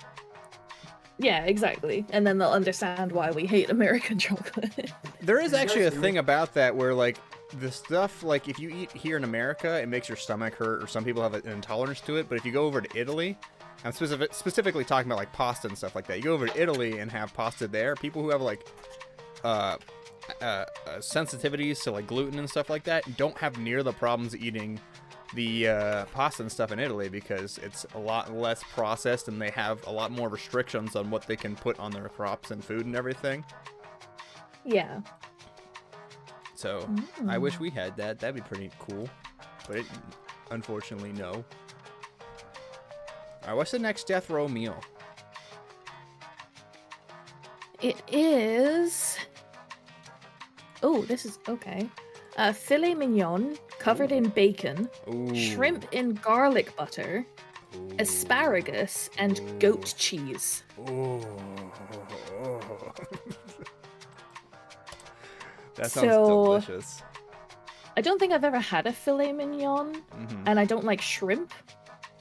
yeah, exactly. And then they'll understand why we hate American chocolate. There is actually a Yes, thing about that where, like, the stuff, like, if you eat here in America, it makes your stomach hurt, or some people have an intolerance to it, but if you go over to Italy, I'm specifically talking about, like, pasta and stuff like that. You go over to Italy and have pasta there, people who have, like, sensitivities to, like, gluten and stuff like that don't have near the problems eating the pasta and stuff in Italy, because it's a lot less processed and they have a lot more restrictions on what they can put on their crops and food and everything. Yeah. So I wish we had that. That'd be pretty cool, but unfortunately, no. All right, what's the next death row meal? It is... Oh, this is... Okay. Filet mignon covered in bacon, Ooh. shrimp in garlic butter, Ooh. asparagus, and goat cheese. Ooh. That sounds So- delicious. I don't think I've ever had a filet mignon, and I don't like shrimp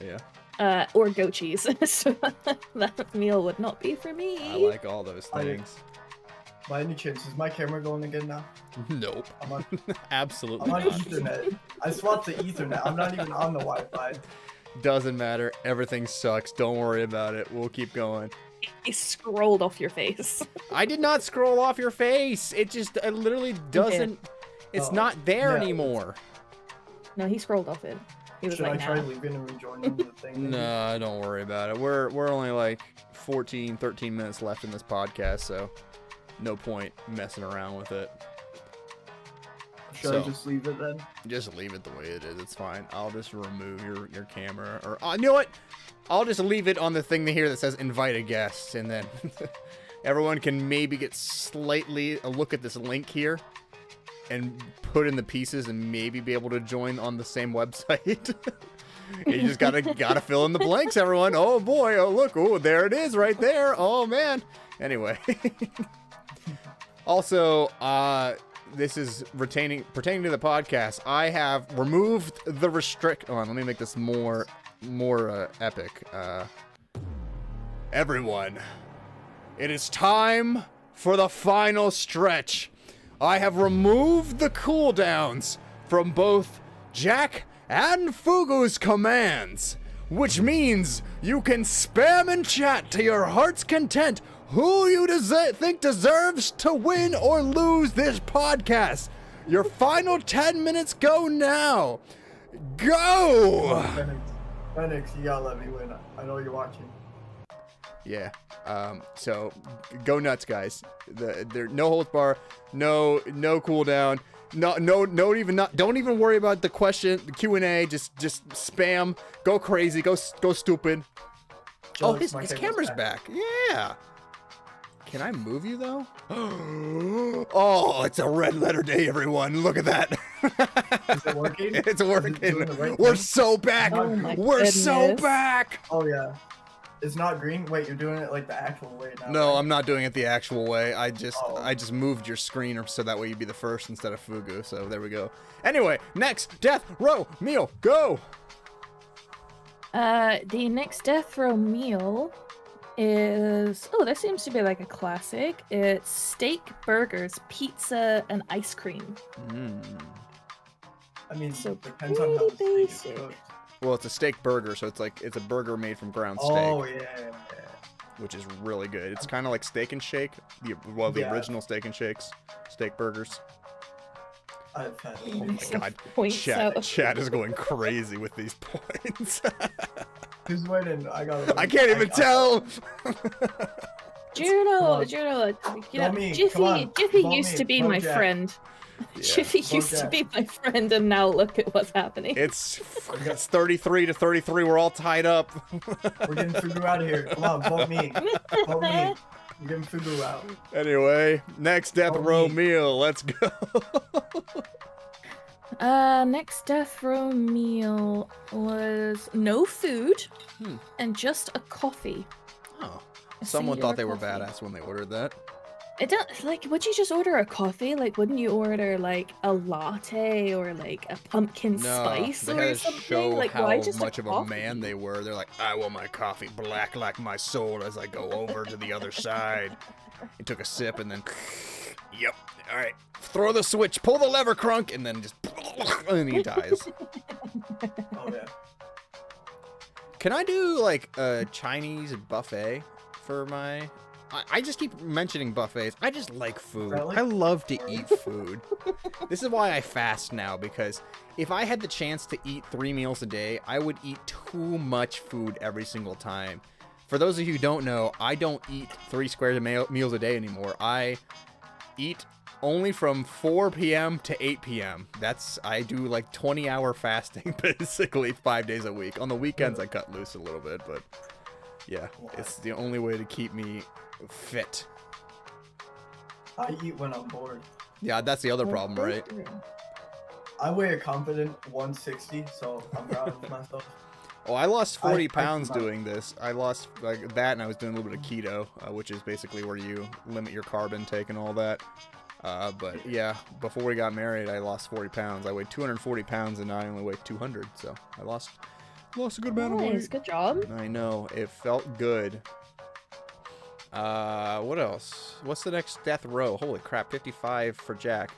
Yeah, or goat cheese, so that meal would not be for me. I like all those things. By any chance, is my camera going again now? Nope, I'm on, absolutely I'm on not. Ethernet. I swapped to Ethernet. I'm not even on the Wi-Fi. Doesn't matter. Everything sucks. Don't worry about it. We'll keep going. He scrolled off your face. I did not scroll off your face. It literally doesn't. It's Oh, not there yeah. anymore. No, he scrolled off it. He was Should I like, try nah. leaving and rejoining the thing? No, don't worry about it. We're only like 13 minutes left in this podcast, so no point messing around with it. Should I just leave it then? Just leave it the way it is. It's fine. I'll just remove your camera, or you know what? I'll just leave it on the thing here that says invite a guest, and then everyone can maybe get slightly a look at this link here and put in the pieces and maybe be able to join on the same website. You just gotta fill in the blanks, everyone. Oh boy, oh look, oh there it is right there. Oh man. Anyway. Also, this is pertaining to the podcast. I have removed the Oh, let me make this more epic. Everyone, it is time for the final stretch. I have removed the cooldowns from both Jack and Fugu's commands, which means you can spam and chat to your heart's content who you think deserves to win or lose this podcast. Your final 10 minutes go now. Go! Phoenix, you gotta let me win. I know you're watching. Yeah. So go nuts, guys. There no holds bar, no cooldown. Don't even worry about the Q&A. Just spam. Go crazy. Go stupid. Oh, his camera's back. Yeah. Can I move you though? Oh, it's a red letter day, everyone. Look at that. Is it working? It's Is working. it doing the right We're thing? so back. Oh my We're so goodness. back. Oh yeah. It's not green. Wait, you're doing it like the actual way now. No, right? I'm not doing it the actual way. I just Oh. moved your screen so that way you'd be the first instead of Fugu. So there we go. Anyway, next death row meal, go. The next death row meal is... Oh, this seems to be like a classic. It's steak, burgers, pizza, and ice cream. I mean, So depends on how the pretty steak is basic. cooked. Well, it's a steak burger, so it's a burger made from ground steak, Oh yeah. which is really good. It's kind of like Steak and Shake, the Yeah. original Steak and Shakes, steak burgers. I've had Oh my god, Points out. chat is going crazy with these points. Who's winning? I got. I can't even tell. Juno, on. you know, Vote me, Jiffy come on, used vote to be me, my vote Jack. friend. Jiffy used to be my friend, and now look at what's happening. It's 33 to 33. We're all tied up. We're getting Fugu out of here. Come on, vote me. Vote me. We're getting Fugu out. Anyway, next death row meal. Let's go. Next death row meal was no food and just a coffee. Oh, someone thought they were badass when they ordered that. It don't like. Would you just order a coffee? Like, wouldn't you order like a latte or like a pumpkin spice they or had to something? show Like, how why just much a of a coffee? man they were. They're like, I want my coffee black like my soul as I go over to the other side. He took a sip and then, yep. All right, throw the switch, pull the lever, Crunk, and then just, and he dies. Oh yeah. Can I do like a Chinese buffet for my? I just keep mentioning buffets. I just like food. Really? I love to eat food. This is why I fast now, because if I had the chance to eat 3 meals a day, I would eat too much food every single time. For those of you who don't know, I don't eat 3 squares of meals a day anymore. I eat only from 4 p.m. to 8 p.m. I do like 20-hour fasting, basically 5 days a week. On the weekends, I cut loose a little bit, but yeah, it's the only way to keep me fit. I eat when I'm bored. Yeah, that's the other problem, right? I weigh a confident 160, so I'm proud of myself. Oh, I lost 40 I pounds doing this. I lost like that, and I was doing a little bit of keto, which is basically where you limit your carb intake and all that. But yeah, before we got married, I lost 40 pounds. I weighed 240 pounds, and now I only weigh 200, so I lost a good amount of weight. Nice, good job. I know, it felt good. What else? What's the next death row? Holy crap, 55 for Jack.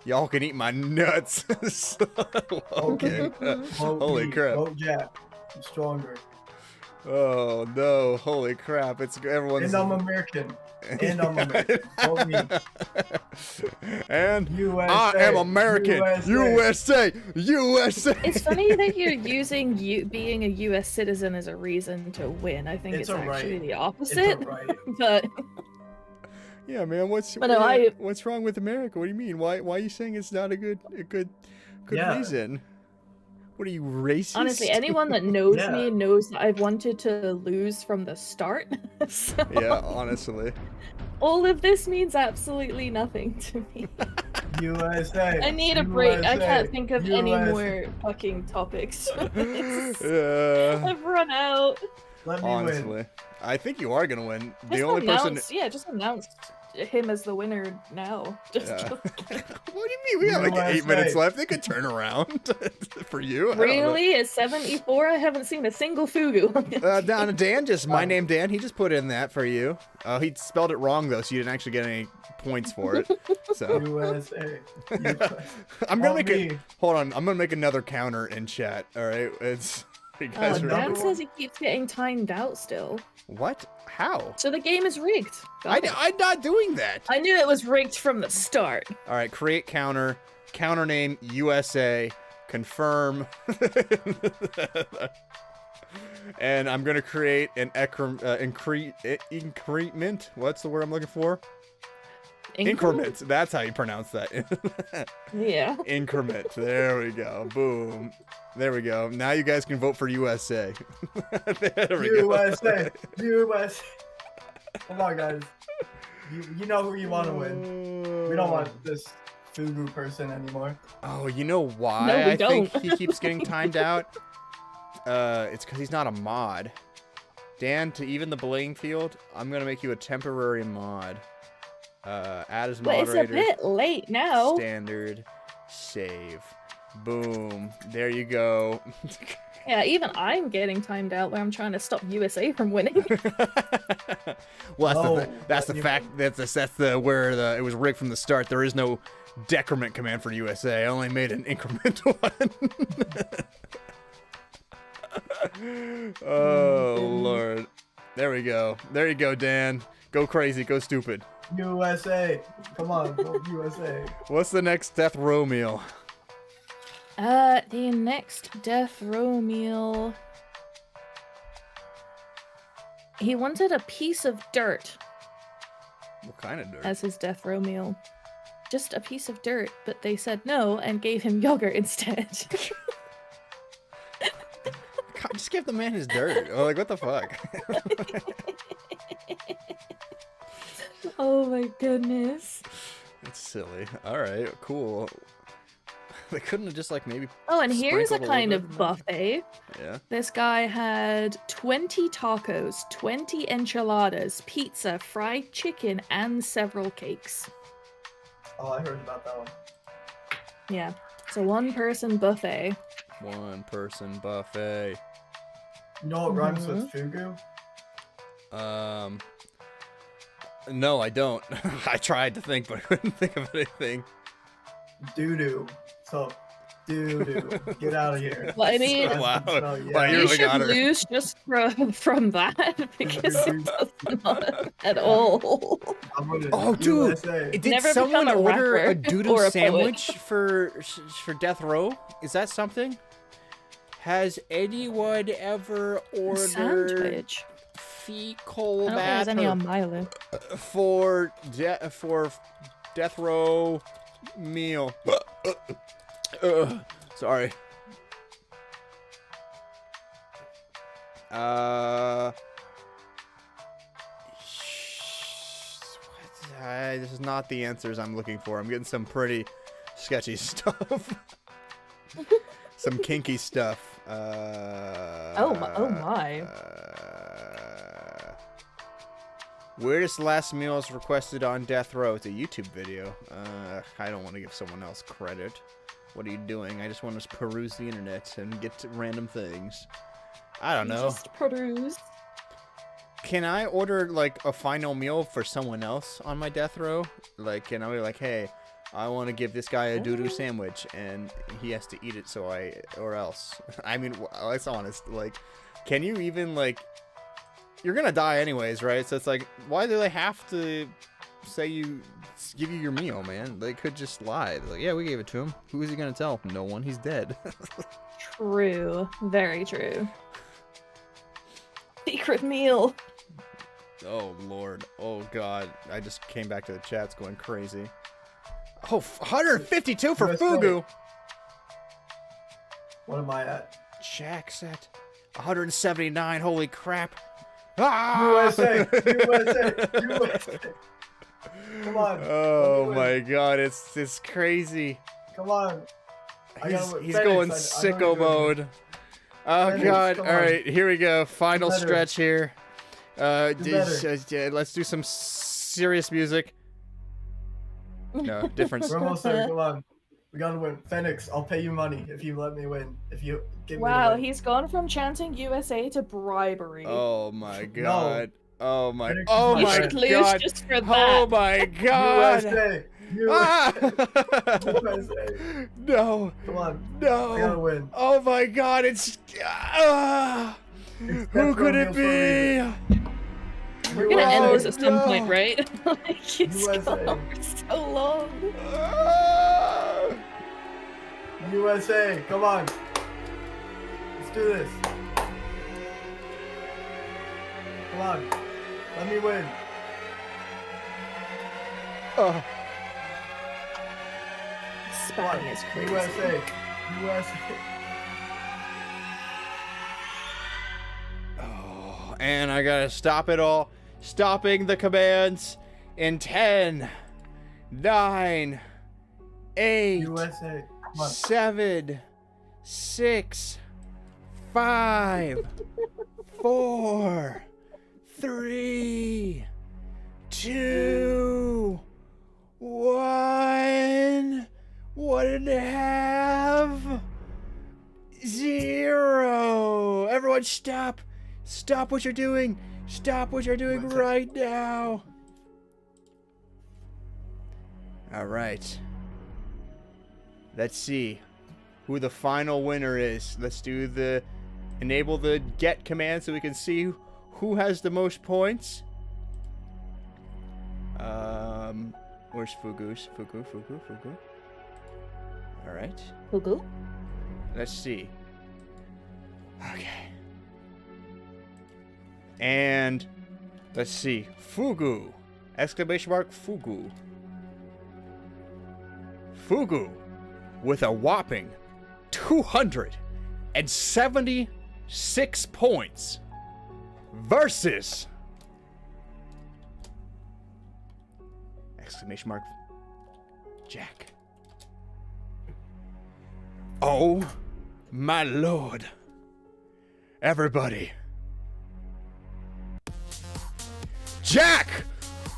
Y'all can eat my nuts. Okay. Holy crap. Vote Jack. I'm stronger. Oh no, holy crap. It's everyone's. And I'm American. And I'm American. Vote me. And USA, I am American. USA. USA. It's funny that you're using being a U.S. citizen as a reason to win. I think it's actually the opposite. But yeah, man. What's wrong with America? What do you mean? Why are you saying it's not a good reason? What are you, racist? Honestly, anyone that knows me knows that I've wanted to lose from the start. So yeah, honestly. All of this means absolutely nothing to me. USA. I need a break. I can't think of any more fucking topics. I've run out. Let me win. I think you are gonna win. The only person. Yeah, just announce him as the winner now. What do you mean? We got like 8 minutes left. They could turn around for you. Really? At 74, I haven't seen a single Fugu. Dan just my name Dan. He just put in that for you. He spelled it wrong though, so you didn't actually get any points for it. So USA. I'm gonna make hold on. I'm gonna make another counter in chat. All right, it's. Dan says he keeps getting timed out still. What? How? So the game is rigged. I'm not doing that. I knew it was rigged from the start. All right, create counter. Counter name USA. Confirm. And I'm gonna create an increment. What's the word I'm looking for? Increment. That's how you pronounce that. Yeah. Increment. There we go. Boom. There we go. Now you guys can vote for USA. There we USA. USA. Come on, guys. You know who you want to win. We don't want this Fugu person anymore. Oh, you know why No, we don't. think he keeps getting timed out? It's because he's not a mod. Dan, to even the playing field, I'm going to make you a temporary mod. Add as moderator. But it's a bit late now. Standard. Save. Boom. There you go. Yeah, even I'm getting timed out where I'm trying to stop USA from winning. Well, that's the fact. That's where it was rigged from the start. There is no decrement command for USA. I only made an increment one. Oh Lord. There we go. There you go, Dan. Go crazy. Go stupid. USA. Come on, go USA. What's the next death row meal? The next death row meal. He wanted a piece of dirt What kind of dirt? as his death row meal. just a piece of dirt, but they said no and gave him yogurt instead. God, just give the man his dirt. Oh, like, what the fuck? Oh my goodness. That's silly. All right, cool. They couldn't have just like maybe. Oh, and here's a sprinkled kind little of bit? buffet. Yeah. This guy had 20 tacos, 20 enchiladas, pizza, fried chicken, and several cakes. Oh, I heard about that one. Yeah, it's a one-person buffet. One person buffet. You know what rhymes with fugu? No, I don't. I tried to think, but I couldn't think of anything. Doo-doo. So, doo-doo. Get out of here. Well, I mean, Wow. So, yeah. Wow, you you really should got her. lose just from that because it does not at all. I'm gonna Oh, dude. USA. Did Never someone become a order rapper a doo-doo or a poet. sandwich for death row? Is that something? Has anyone ever A ordered sandwich. fecal I don't think there's any on matter my list. for death row meal? Sorry. This is not the answers I'm looking for. I'm getting some pretty sketchy stuff. Some kinky stuff. Oh my. Weirdest last meals requested on death row. It's a YouTube video. I don't want to give someone else credit. What are you doing? I just want to peruse the internet and get to random things. I don't know. Just peruse. Can I order like a final meal for someone else on my death row? Like, can I be like, hey, I want to give this guy a doo-doo sandwich and he has to eat it or else. I mean, let's honest. Like, can you even like, you're gonna die anyways, right? So it's like, why do they have to give you your meal, man? They could just lie. They're like, yeah, we gave it to him. Who is he gonna tell? No one. He's dead. True. Very true. Secret meal. Oh, Lord. Oh, God. I just came back to the chats going crazy. Oh, 152 for USA. Fugu. What am I at? Jack's at 179. Holy crap. Ah! USA! USA! USA! Come on. Oh, let me my win. God. It's crazy. Come on. I He's, gotta win. he's Fenix, going I know sicko you're doing it. mode. Oh, Fenix, God. come All on. right. Here we go. Final better. stretch here. better. Let's do some serious music. No, different. We're almost there. Come on. We gotta win. Phoenix, I'll pay you money if you let me win. If you give me Wow, the win. he's gone from chanting USA to bribery. Oh my God. Oh my. Phoenix is Oh my you my should lose God. just for that. Oh my God. USA! Ah! USA! No. Come on. I gotta No. win. Oh my God. It's. It's Who could it Death Row Meals be? We're gonna end this at Oh, some point, no. right? Like, it's USA. gone on for so long. Ah! USA! Come on. Let's do this. Come on. Let me win. Oh. Come on. Spamming is crazy. USA! USA! Oh, and I gotta stop it all. Stopping the commands in 10, 9, 8, USA! Come on. 7, 6, 5, 4, 3, 2, 1, 1.5, 0. Everyone stop. Stop what you're doing. Stop what you're doing right now. All right. Let's see who the final winner is. Let's do enable the get command so we can see who has the most points. Where's Fugu's? Fugu. All right. Fugu? Let's see. Okay. And let's see. Fugu. Exclamation mark Fugu. Fugu with a whopping 276 points versus exclamation mark Jack. Oh my lord. Everybody. Jack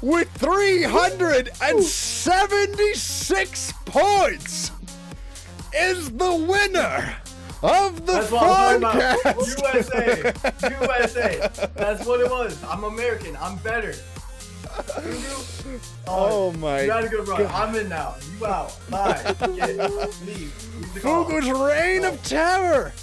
with 376 points is the winner of the That's what I'm talking about. FONCAST. USA. That's what it was. I'm American. I'm better. Oh my You had a good run. God. I'm in now. You out. Bye. Leave. Leave the call. Fugu's reign of terror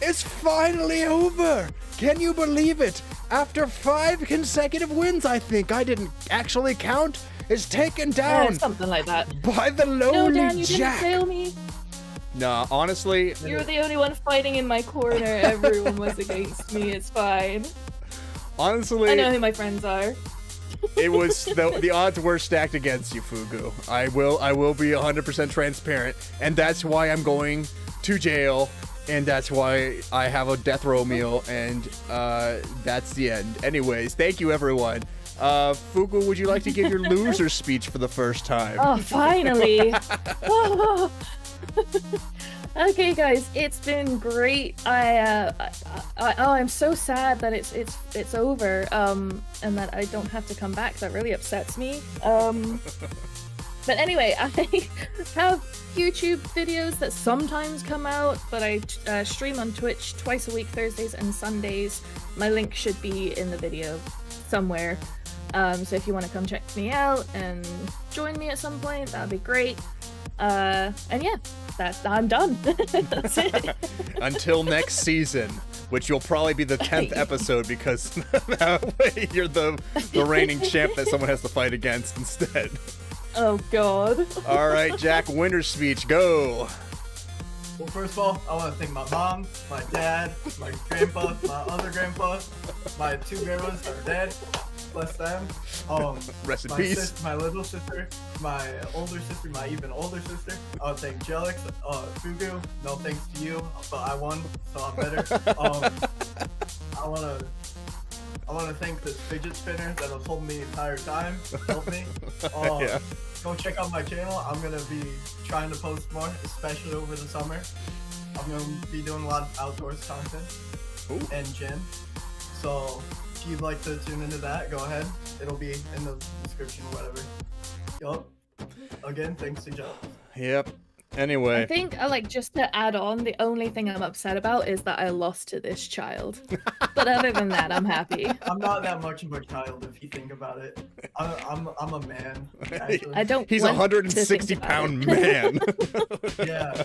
is finally over. Can you believe it? After 5 consecutive wins, I think, I didn't actually count, is taken down Something like that. by the No, lonely Dan, you Jack. didn't fail me. Nah, honestly, You were the only one fighting in my corner. Everyone was against me. It's fine. I know honestly, who my friends are. it was the odds were stacked against you, Fugu. I will be 100% transparent, and that's why I'm going to jail, and that's why I have a death row meal, and that's the end. Anyways, thank you everyone. Fugu, would you like to give your loser speech for the first time? Oh, finally. Okay, guys, it's been great. I'm so sad that it's over, and that I don't have to come back. That really upsets me. But anyway, I have YouTube videos that sometimes come out, but I stream on Twitch twice a week, Thursdays and Sundays. My link should be in the video somewhere. So if you want to come check me out and join me at some point, that'd be great. And yeah, I'm done. That's it. Until next season, which will probably be the 10th episode, because that way you're the reigning champ that someone has to fight against instead. Oh god. All right, Jack, winner's speech, go. Well, first of all, I want to thank my mom, my dad, my grandpa, my other grandpa, my 2 grandmas that are dead. Bless them. Rest in My peace. my little sister, my older sister, my even older sister. I want to thank Jelix, Fugu. No thanks to you, but I won, so I'm better. I want to thank this fidget spinner that was holding me the entire time. Help me. Yeah. Go check out my channel. I'm gonna be trying to post more, especially over the summer. I'm gonna be doing a lot of outdoors content Ooh. and gym. So if you'd like to tune into that, go ahead. It'll be in the description or whatever. Yup. Again, thanks to Joe. Yep. I Anyway, think, just to add on, the only thing I'm upset about is that I lost to this child. But other than that, I'm happy. I'm not that much of a child if you think about it. I'm a man. Actually. I don't. he's a want to think 160-pound about it. man. Yeah.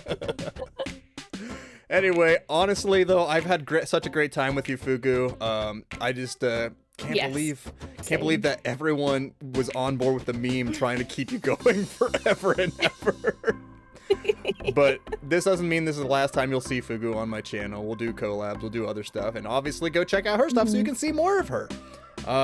Anyway, honestly though, I've had such a great time with you, Fugu. I just can't Yes. believe Same. that everyone was on board with the meme trying to keep you going forever and ever. But this doesn't mean this is the last time you'll see Fugu on my channel. We'll do collabs, we'll do other stuff, and obviously go check out her stuff so you can see more of her.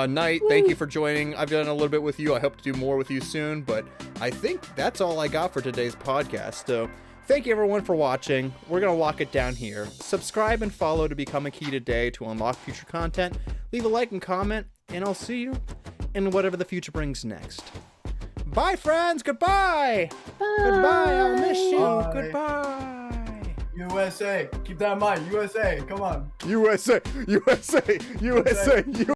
Knight, thank you for joining. I've done a little bit with you. I hope to do more with you soon, but I think that's all I got for today's podcast. So thank you everyone for watching. We're going to lock it down here. Subscribe and follow to become a key today to unlock future content. Leave a like and comment, and I'll see you in whatever the future brings next. Bye, friends. Goodbye. Goodbye. I'll miss you. Bye. Goodbye. USA. Keep that in mind. USA. Come on. USA. USA. USA. USA.